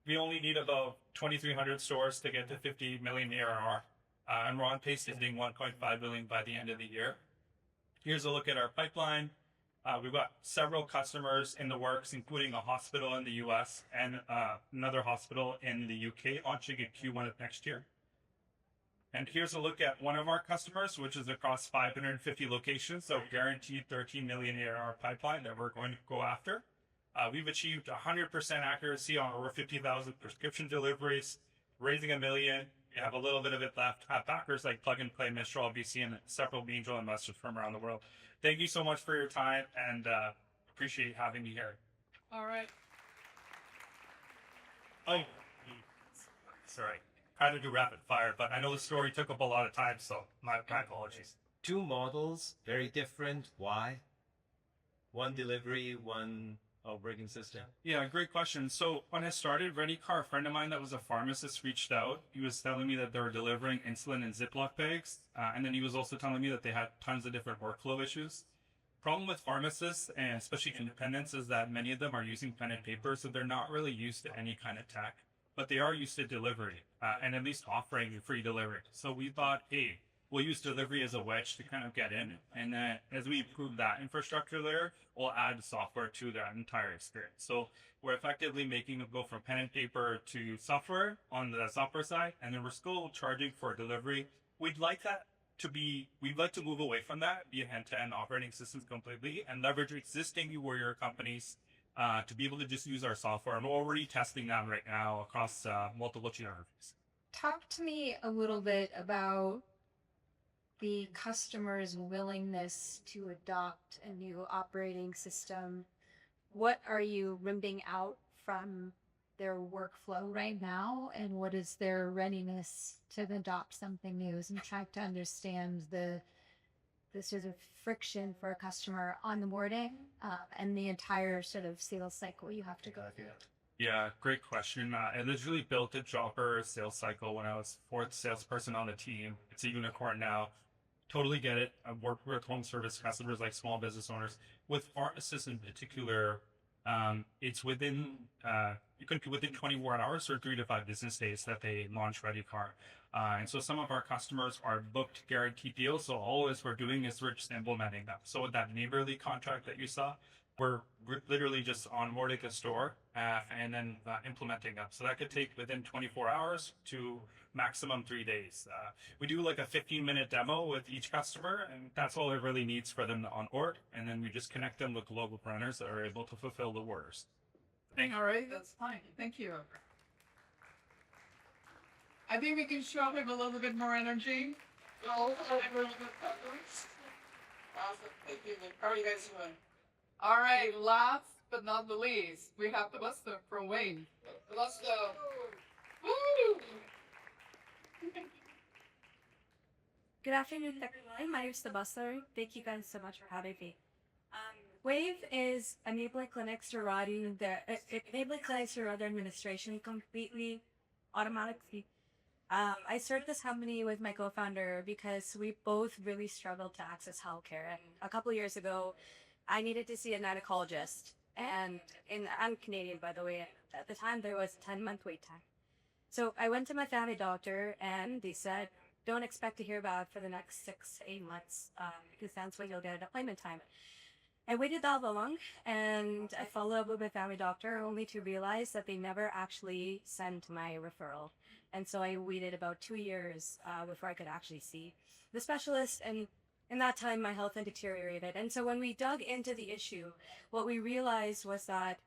We only need about 2,300 stores to get to 50 million ARR, and we're on pace to hitting 1.5 billion by the end of the year. Here's a look at our pipeline. We've got several customers in the works, including a hospital in the US and another hospital in the UK launching in Q1 of next year. And here's a look at one of our customers, which is across 550 locations, so guaranteed 13 million ARR pipeline that we're going to go after. We've achieved 100% accuracy on over 50,000 prescription deliveries, raising $1 million. We have a little bit of it left. Have backers like Plug and Play, Mistral, BC, and several angel investors from around the world. Thank you so much for your time, and appreciate having me here. All right. Oh, sorry. Trying to do rapid fire, but I know the story took up a lot of time, so my apologies. 2 models, very different. Why? One delivery, one operating system. Yeah, great question. So when I started ReadyCar, a friend of mine that was a pharmacist reached out. He was telling me that they were delivering insulin in Ziploc bags. And then he was also telling me that they had tons of different workflow issues. Problem with pharmacists, and especially independents, is that many of them are using pen and paper, so they're not really used to any kind of tech. But they are used to delivery, and at least offering free delivery. So we thought, hey, we'll use delivery as a wedge to kind of get in. And then as we improve that infrastructure there, we'll add software to that entire experience. So we're effectively making it go from pen and paper to software on the software side, and then we're still charging for delivery. We'd like to move away from that, be an end-to-end operating systems completely, and leverage existing warrior companies to be able to just use our software. And we're already testing that right now across multiple geographies. Talk to me a little bit about the customer's willingness to adopt a new operating system. What are you ripping out from their workflow right now, and what is their readiness to adopt something new? I'm trying to understand the sort of friction for a customer on the boarding and the entire sort of sales cycle you have to go through. Yeah, great question. I literally built a Jobber sales cycle when I was 4th salesperson on the team. It's a unicorn now. Totally get it. I've worked with home service customers like small business owners. With pharmacists in particular, it's within it could be within 24 hours or 3 to 5 business days that they launch ReadyCar. And so some of our customers are booked guaranteed deals. So all we're doing is we're just implementing them. So with that Neighborly contract that you saw, we're literally just onboarding a store and then implementing them. So that could take within 24 hours to maximum 3 days. We do like a 15-minute demo with each customer, and that's all it really needs for them to onboard. And then we just connect them with global runners that are able to fulfill the orders. All right, that's fine. Thank you. I think we can show him a little bit more energy. Awesome. Thank you. How are you guys doing? All right, last but not the least, we have the Buster from Wayne. Buster. Woo! Good afternoon, everyone. My name is Buster. Thank you guys so much for having me. Wave is enabling clinics to run their administration completely automatically. I started this company with my co-founder because we both really struggled to access healthcare. And a couple of years ago, I needed to see a gynecologist. And I'm Canadian, by the way. At the time, there was a 10-month wait time. So I went to my family doctor, and they said, don't expect to hear about it for the next 6 to 8 months, because that's when you'll get an appointment time. I waited that long, and I followed up with my family doctor only to realize that they never actually sent my referral. And so I waited about 2 years before I could actually see the specialist. And in that time, my health had deteriorated. And so when we dug into the issue, what we realized was that,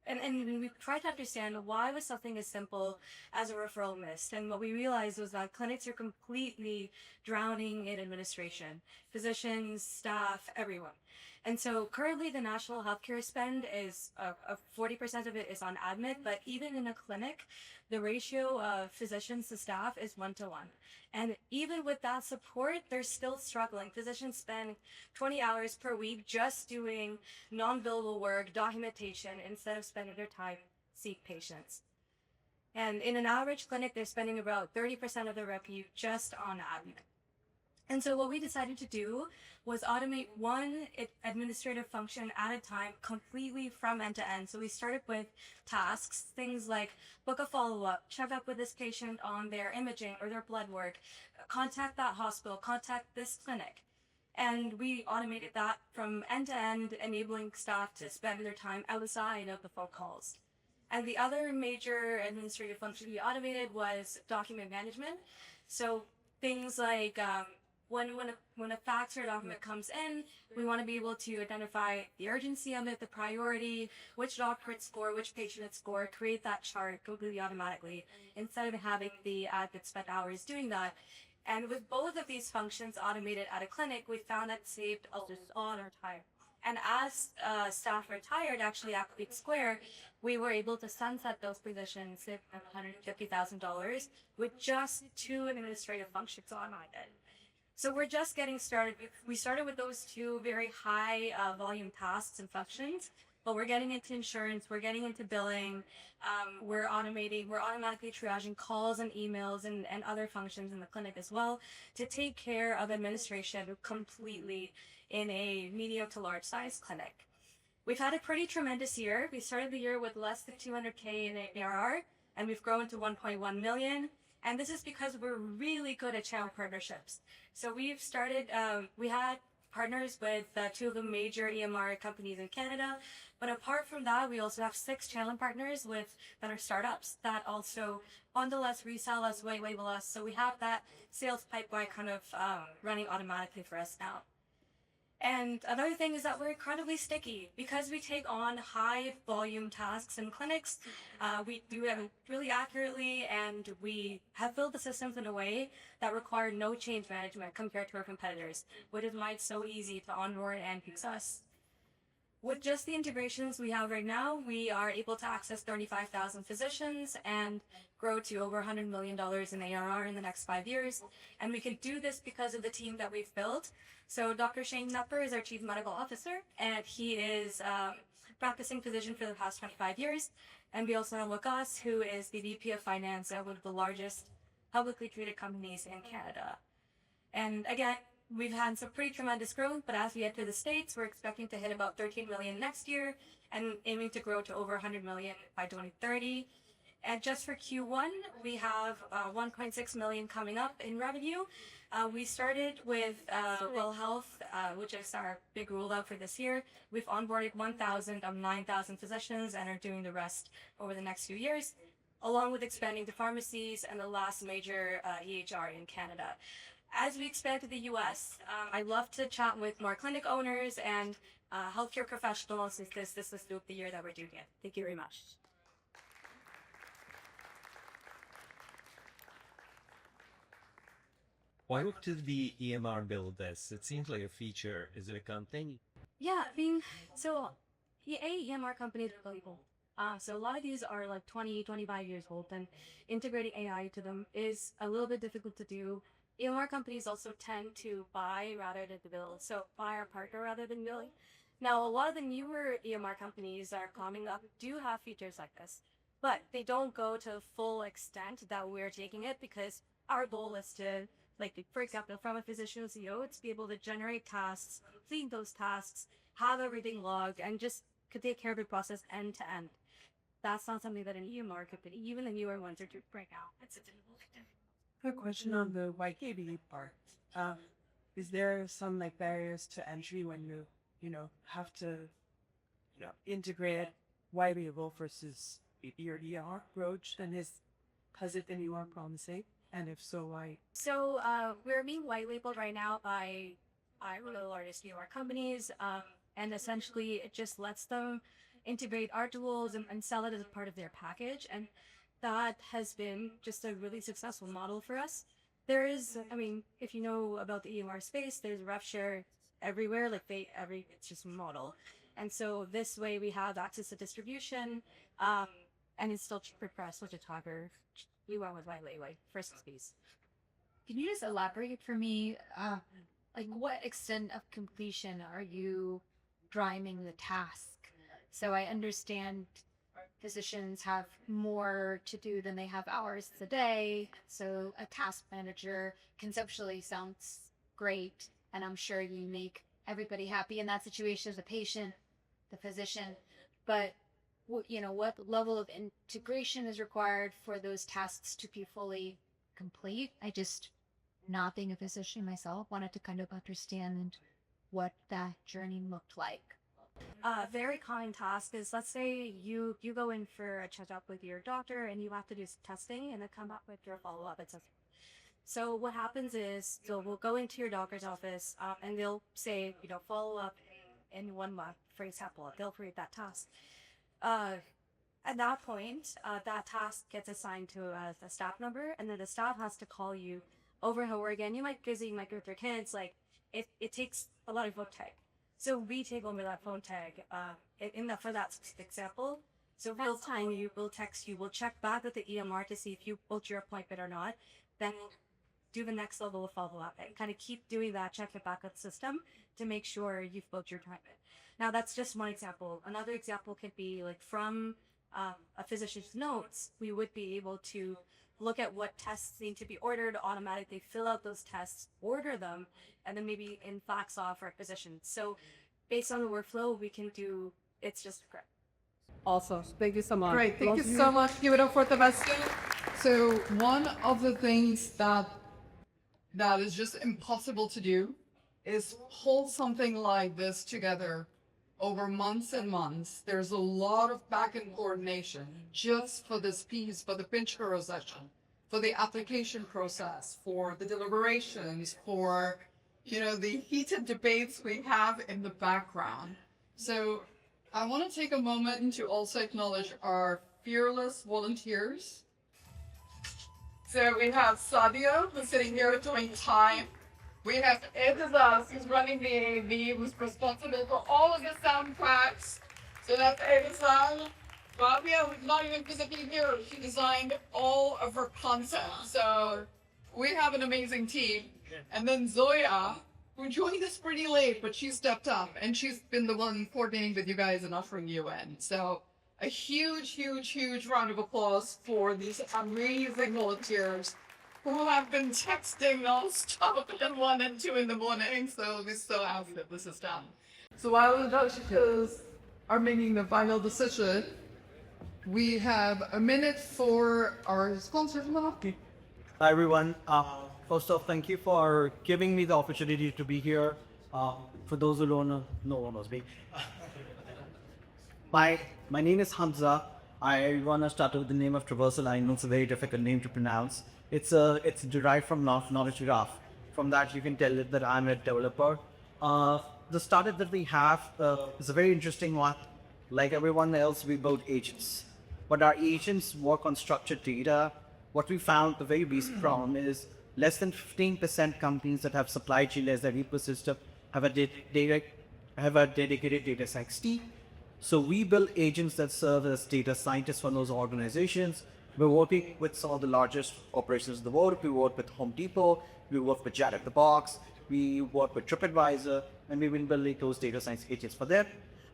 and we tried to understand why was something as simple as a referral missed. And what we realized was that clinics are completely drowning in administration, physicians, staff, everyone. And so currently the national healthcare spend is 40% of it is on admin, but even in a clinic, the ratio of physicians to staff is 1-to-1. And even with that support, they're still struggling. Physicians spend 20 hours per week just doing non-billable work, documentation, instead of spending their time seeing patients. And in an average clinic, they're spending about 30% of their revenue just on admin. And so what we decided to do was automate one administrative function at a time, completely from end to end. So we started with tasks, things like book a follow-up, check up with this patient on their imaging or their blood work, contact that hospital, contact this clinic. And we automated that from end to end, enabling staff to spend their time outside of the phone calls. And the other major administrative function we automated was document management. So things like when a fax or document comes in, we want to be able to identify the urgency of it, the priority, which doctor it's for, which patient it's for, create that chart completely automatically instead of having the admin spend hours doing that. And with both of these functions automated at a clinic, we found that it saved a lot of time. And as staff retired, actually at Week Square, we were able to sunset those positions, save $150,000 with just 2 administrative functions automated. So we're just getting started. We started with those 2 very high volume tasks and functions, but we're getting into insurance, we're getting into billing, we're automatically triaging calls and emails and other functions in the clinic as well to take care of administration completely in a medium to large size clinic. We've had a pretty tremendous year. We started the year with less than 200K in ARR, and we've grown to 1.1 million. And this is because we're really good at channel partnerships. So we've started, we had partners with 2 of the major EMR companies in Canada. But apart from that, we also have 6 channel partners that are startups that also bundle us, resell us, white label us. So we have that sales pipeline kind of running automatically for us now. And another thing is that we're incredibly sticky because we take on high volume tasks in clinics. We do them really accurately, and we have built the systems in a way that require no change management compared to our competitors, which is why it's so easy to onboard and use us. With just the integrations we have right now, we are able to access 35,000 physicians and grow to over $100 million in ARR in the next 5 years. And we can do this because of the team that we've built. So Dr. Shane Knepper is our Chief Medical Officer, and he is a practicing physician for the past 25 years. And we also have Wakas, who is the VP of Finance at one of the largest publicly traded companies in Canada. And again, we've had some pretty tremendous growth, but as we enter the States, we're expecting to hit about 13 million next year and aiming to grow to over 100 million by 2030. And just for Q1, we have 1.6 million coming up in revenue. We started with Well Health, which is our big rollout for this year. We've onboarded 1,000 of 9,000 physicians and are doing the rest over the next few years, along with expanding to pharmacies and the last major EHR in Canada. As we expand to the US, I love to chat with more clinic owners and healthcare professionals since this is the year that we're doing it. Thank you very much. Why did the EMR build this? It seems like a feature. Is it a company? Yeah, I mean, so EMR companies are really old. So a lot of these are like 20, 25 years old, and integrating AI to them is a little bit difficult to do. EMR companies also tend to buy rather than build, so buy or partner rather than build. Now, a lot of the newer EMR companies that are coming up do have features like this, but they don't go to the full extent that we're taking it because our goal is to, like, for example, from a physician CEO, it's be able to generate tasks, complete those tasks, have everything logged, and just could take care of the process end to end. That's not something that an EMR company, even the newer ones, are doing right now. It's a difficult thing. A question on the YKB part. Is there some like barriers to entry when have to integrate white label versus your ER approach, and has it been more promising? And if so, why? So we're being white labeled right now by one of the largest New York companies, and essentially it just lets them integrate our tools and sell it as a part of their package, and that has been just a really successful model for us. There is, I mean, if you know about the EMR space, there's rev share everywhere. Like it's just a model, and so this way we have access to distribution, and it's still cheaper for us, which is Tiger. We went with white label first piece. Can you just elaborate for me, like what extent of completion are you driving the task? So I understand physicians have more to do than they have hours a day. So a task manager conceptually sounds great, and I'm sure you make everybody happy in that situation, the patient, the physician. But what level of integration is required for those tasks to be fully complete? I just, not being a physician myself, wanted to kind of understand what that journey looked like. Very common task is, let's say you go in for a checkup with your doctor and you have to do some testing and then come up with your follow-up, etc. So what happens is, we'll go into your doctor's office and they'll say, follow up in 1 month, for example. They'll create that task. At that point, that task gets assigned to the staff member, and then the staff has to call you over and over again. You might be busy, you might go with your kids. Like it takes a lot of phone tag. So we take over that phone tag for that specific example. So real time, we'll text you, we'll check back with the EMR to see if you booked your appointment or not. Then we'll do the next level of follow-up and kind of keep doing that, check it back with the system to make sure you've booked your appointment. Now, that's just one example. Another example could be like from a physician's notes, we would be able to look at what tests need to be ordered, automatically fill out those tests, order them, and then maybe in fax off our physicians. So based on the workflow, we can do, it's just great. Awesome. Thank you so much. Great. Thank you so much. Give it up for Tabasco. So one of the things that is just impossible to do is hold something like this together over months and months. There's a lot of back-end coordination just for this piece, for the pinch Karo session, for the application process, for the deliberations, for the heated debates we have in the background. So I want to take a moment to also acknowledge our fearless volunteers. So we have Sadia, who's sitting here doing time. We have Edizaz, who's running the AV, who's responsible for all of the sound tracks. So that's Edizaz. Rabia, who's not even physically here, she designed all of her content. So we have an amazing team. And then Zoya, who joined us pretty late, but she stepped up, and she's been the one coordinating with you guys and ushering you in. So a huge, huge, huge round of applause for these amazing volunteers who have been texting non-stop at 1 and 2 in the morning, so we're so happy that this is done. So while the judges are making the final decision, we have a minute for our sponsor. Hi everyone. First off, thank you for giving me the opportunity to be here. For those who don't know, no one knows me. My name is Hamza. I run a startup with the name of Traversal. I know it's a very difficult name to pronounce. It's derived from knowledge graph. From that, you can tell it that I'm a developer. The startup that we have is a very interesting one. Like everyone else, we build agents, but our agents work on structured data. What we found, the very basic problem is less than 15% companies that have supply chain as their ecosystem have a dedicated data science team. So we build agents that serve as data scientists for those organizations. We're working with some of the largest operations in the world. We work with Home Depot, we work with Jack in the Box, we work with TripAdvisor, and we've been building those data science agents for them.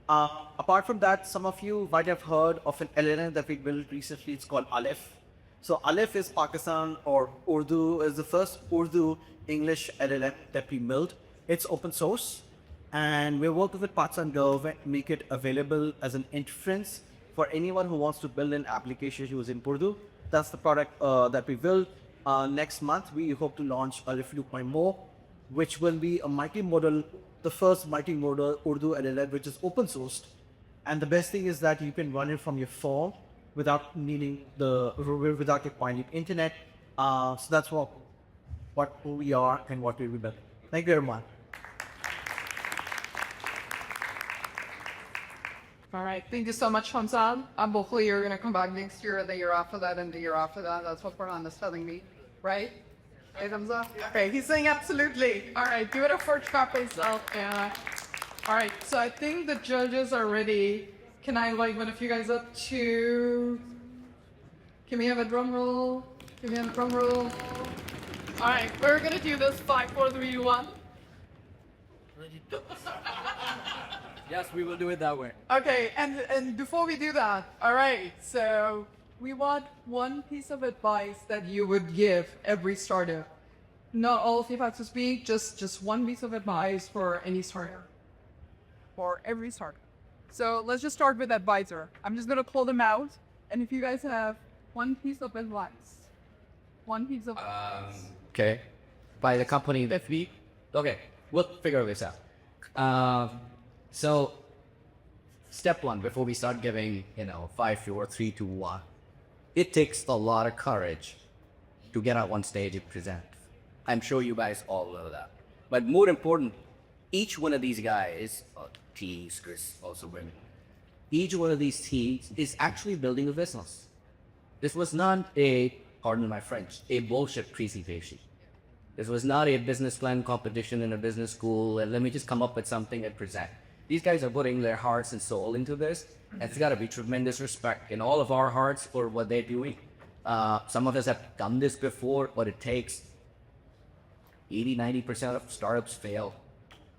Apart from that, some of you might have heard of an LLM that we built recently. It's called Aleph. So Aleph is Pakistan, or Urdu is the first Urdu English LLM that we built. It's open source, and we're working with Pakistan government to make it available as an inference for anyone who wants to build an application using Urdu. That's the product that we built. Next month, we hope to launch a Review Point More, which will be a multimodal, the first multimodal Urdu LLM, which is open sourced. And the best thing is that you can run it from your phone without needing without requiring internet. So that's what we are and what we will build. Thank you very much. All right. Thank you so much, Hamzad. Hopefully you're going to come back next year, the year after that, and the year after that. That's what Farhan is telling me, right? Hey, Hamza? Okay, he's saying absolutely. All right, give it a first clap for yourself. Yeah. All right, so I think the judges are ready. Can I invite one of you guys up to... Can we have a drum roll? Can we have a drum roll? All right, we're going to do this 5, 4, 3, 2, 1. Yes, we will do it that way. Okay, and before we do that, all right, so we want one piece of advice that you would give every starter. Not all of you have to speak, just one piece of advice for any starter. For every starter. So let's just start with advisor. I'm just gonna pull them out, and if you guys have one piece of advice. One piece of advice. Okay. By the company that we... Okay, we'll figure this out. So, step one, before we start giving, 5, 4, 3, 2, 1, it takes a lot of courage to get out on stage and present. I'm sure you guys all know that. But more important, each one of these guys, teams, Chris, also women, each one of these teams is actually building a business. This was not pardon my French, a bullshit presentation. This was not a business plan competition in a business school, and let me just come up with something and present. These guys are putting their hearts and soul into this, and it's got to be tremendous respect in all of our hearts for what they're doing. Some of us have done this before, but it takes 80-90% of startups fail.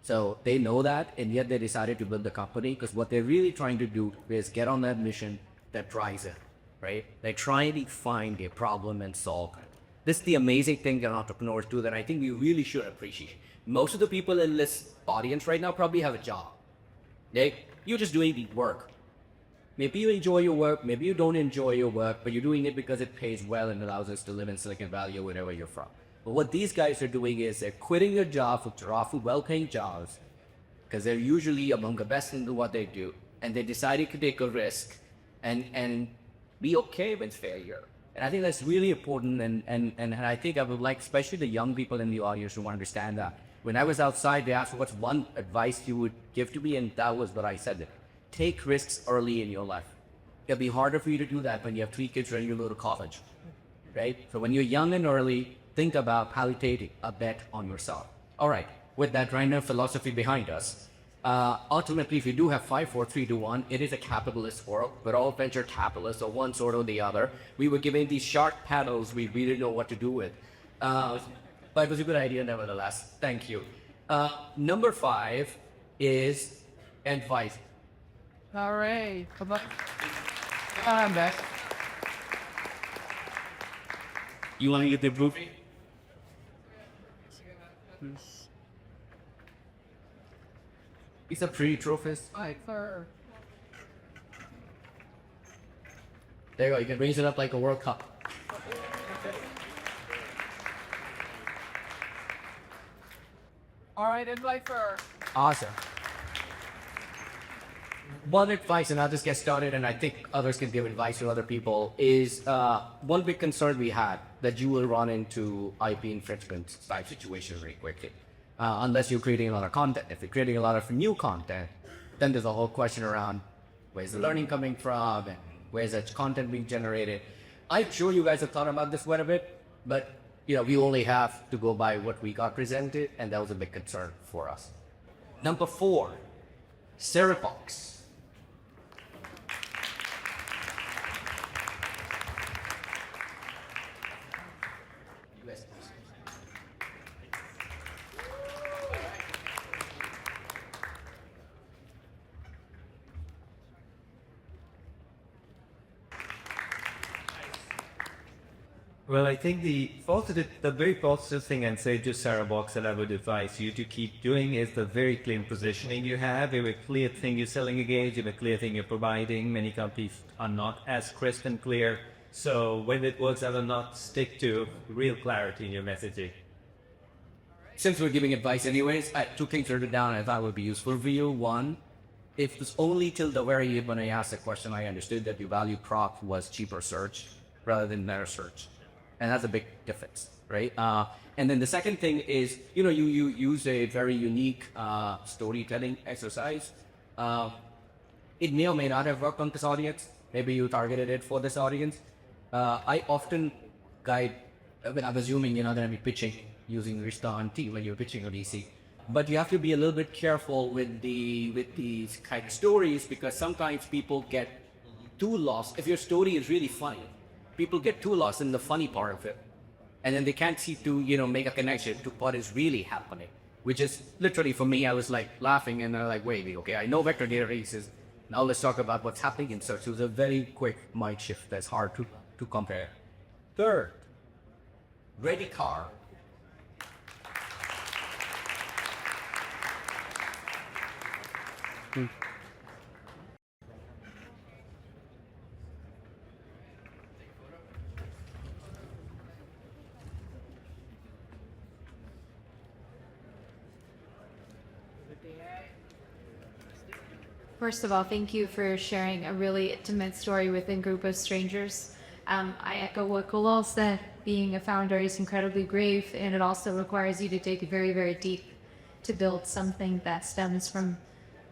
So they know that, and yet they decided to build the company because what they're really trying to do is get on that mission that drives it, right? They're trying to find a problem and solve it. This is the amazing thing that entrepreneurs do that I think we really should appreciate. Most of the people in this audience right now probably have a job. You're just doing the work. Maybe you enjoy your work, maybe you don't enjoy your work, but you're doing it because it pays well and allows us to live in Silicon Valley or wherever you're from. But what these guys are doing is they're quitting their job for well-paying jobs because they're usually among the best in what they do, and they decided to take a risk and be okay with failure. And I think that's really important, and I think I would like, especially the young people in the audience who understand that. When I was outside, they asked what's one advice you would give to me, and that was what I said. Take risks early in your life. It'll be harder for you to do that when you have 3 kids ready to go to college, right? So when you're young and early, think about how to take a bet on yourself. All right, with that right now philosophy behind us, ultimately, if you do have 5, 4, 3, 2, 1, it is a capitalist world. We're all venture capitalists of one sort or the other. We were given these shark paddles we didn't know what to do with. But it was a good idea nevertheless. Thank you. Number 5 is advice. All right. You want to get the movie? These are pretty trophies. Hi, sir. There you go. You can raise it up like a World Cup. All right, advisor. Awesome. One advice, and I'll just get started, and I think others can give advice to other people, is one big concern we had that you will run into IP infringement type situations very quickly. Unless you're creating a lot of content. If you're creating a lot of new content, then there's a whole question around where's the learning coming from and where's that content being generated. I'm sure you guys have thought about this quite a bit, but we only have to go by what we got presented, and that was a big concern for us. Number 4, Cerepox. Well, I think the very positive thing I'd say to Sarah Box that I would advise you to keep doing is the very clear positioning you have. You have a clear thing you're selling against, you have a clear thing you're providing. Many companies are not as crisp and clear. So when it works, I will not stick to real clarity in your messaging. Since we're giving advice anyways, I two things written down I thought would be useful for you. One, if it's only till the very end when I asked the question, I understood that your value prop was cheaper search rather than better search. And that's a big difference, right? And then the second thing is, you use a very unique storytelling exercise. It may or may not have worked on this audience. Maybe you targeted it for this audience. I often guide, I'm assuming you're not going to be pitching using Rista T when you're pitching a DC. But you have to be a little bit careful with these kind of stories, because sometimes people get too lost. If your story is really funny, people get too lost in the funny part of it. And then they can't see to, make a connection to what is really happening. Which is literally for me, I was like laughing and I'm like, wait, okay, I know vector databases. Now let's talk about what's happening in search. It was a very quick mind shift that's hard to compare. Third, ready car. First of all, thank you for sharing a really intimate story with a group of strangers. I echo what Kulal said. Being a founder is incredibly brave, and it also requires you to dig very, very deep to build something that stems from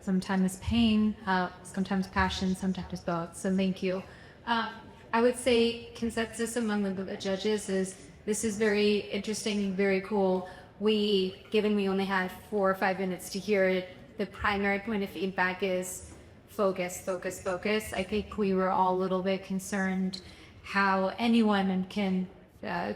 sometimes pain, sometimes passion, sometimes both. So thank you. I would say consensus among the judges is this is very interesting, very cool. Given we only had 4 or 5 minutes to hear it, the primary point of feedback is focus, focus, focus. I think we were all a little bit concerned how anyone can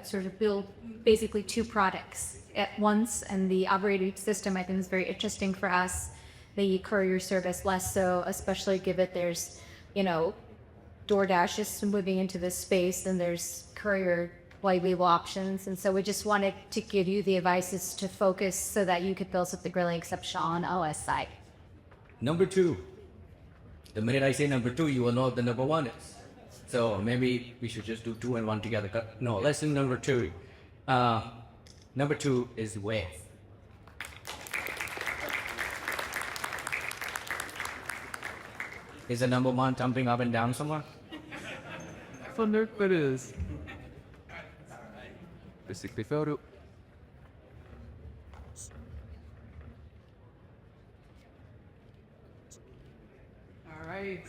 sort of build basically 2 products at once, and the operating system I think is very interesting for us. The courier service less so, especially given there's, DoorDash is moving into this space and there's courier white label options. And so we just wanted to give you the advice to focus so that you could build something really exceptional on OS side. Number 2. The minute I say number 2, you will know what the number 1 is. So maybe we should just do 2 and 1 together. No, let's do number 2. Number 2 is wave. Is the number 1 jumping up and down somewhere? Thunder quitters. Basically photo. All right.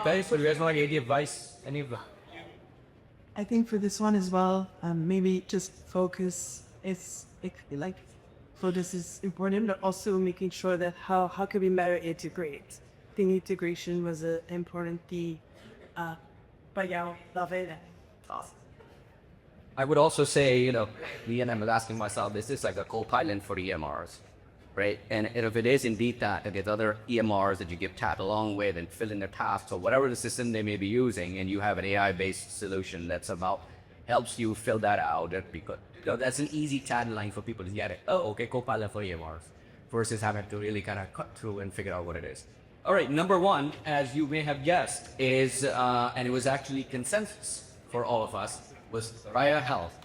Guys, so you guys want any advice? Any of the? I think for this one as well, maybe just focus is like focus is important, but also making sure that how can we better integrate. I think integration was an important thing. But yeah, love it. Awesome. I would also say, me and I was asking myself, is this like a co-pilot for EMRs, right? And if it is indeed that, there's other EMRs that you give tab along with and fill in their tasks or whatever the system they may be using, and you have an AI-based solution that's helps you fill that out, that'd be good. That's an easy tagline for people to get it. Oh, okay, co-pilot for EMRs, versus having to really kind of cut through and figure out what it is. All right, number 1, as you may have guessed, is, and it was actually consensus for all of us, was Raya Health.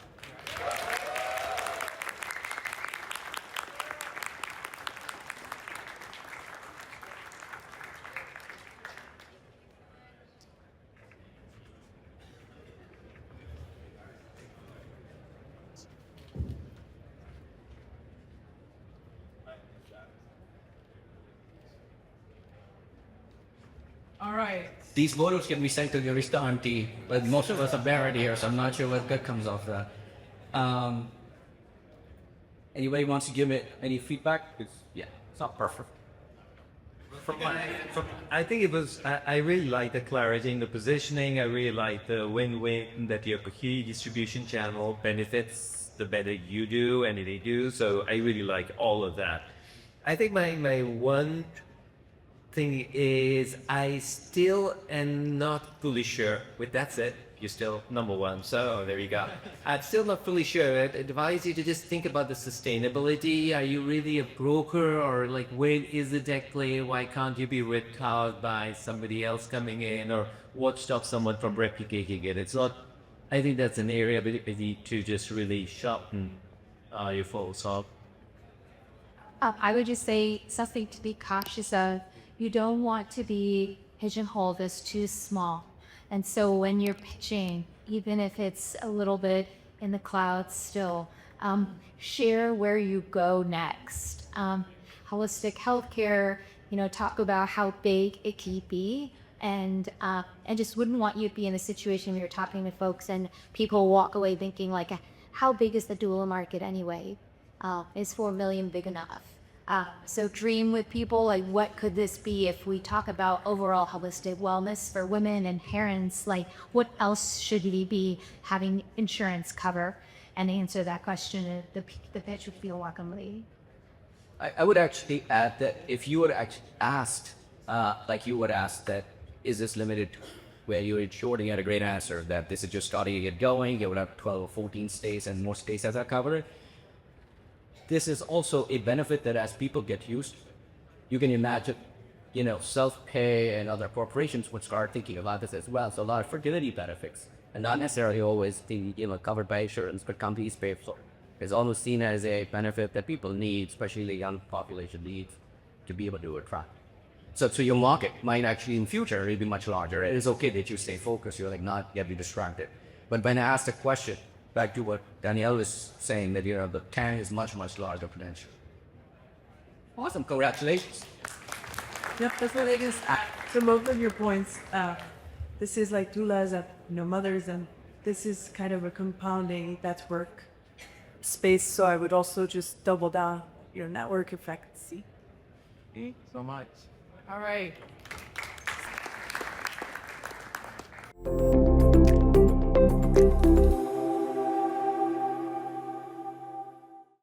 All right. These photos can be sent to the Arista auntie, but most of us are buried here, so I'm not sure what good comes off that. Anybody wants to give it any feedback? Yeah, it's not perfect. I think it was, I really like the clarity in the positioning. I really like the win-win that your key distribution channel benefits the better you do and they do. So I really like all of that. I think my one thing is I still am not fully sure, with that said, you're still number one. So there you go. I'm still not fully sure. I'd advise you to just think about the sustainability. Are you really a broker, or like, where is the tech play? Why can't you be ripped out by somebody else coming in, or what stops someone from replicating it? It's not. I think that's an area we need to just really sharpen your focus on. I would just say something to be cautious of. You don't want to be pigeonholed as too small. And so when you're pitching, even if it's a little bit in the clouds still, share where you go next. Holistic healthcare, talk about how big it can be. And just wouldn't want you to be in a situation where you're talking to folks and people walk away thinking like, how big is the doula market anyway? Is 4 million big enough? So dream with people, like what could this be if we talk about overall holistic wellness for women and parents? Like what else should we be having insurance cover? And answer that question, the pitch would feel welcomely. I would actually add that if you were actually asked, like you would ask that, is this limited to where you're insured, and you had a great answer that this is just starting to get going, you would have 12 or 14 states and more states as are covered. This is also a benefit that as people get used, you can imagine, self-pay and other corporations would start thinking about this as well. So a lot of fertility benefits, and not necessarily always covered by insurance, but companies pay for. It's almost seen as a benefit that people need, especially the young population needs, to be able to attract. So your market might actually in future it'll be much larger. It is okay that you stay focused, you're not get distracted. But when I asked the question, back to what Danielle was saying, that the TAM is much, much larger potential. Awesome, congratulations. Yep, that's what I just to both of your points. This is like doulas and mothers, and this is kind of a compounding network space. So I would also just double down your network effect. See. Thank you so much. All right.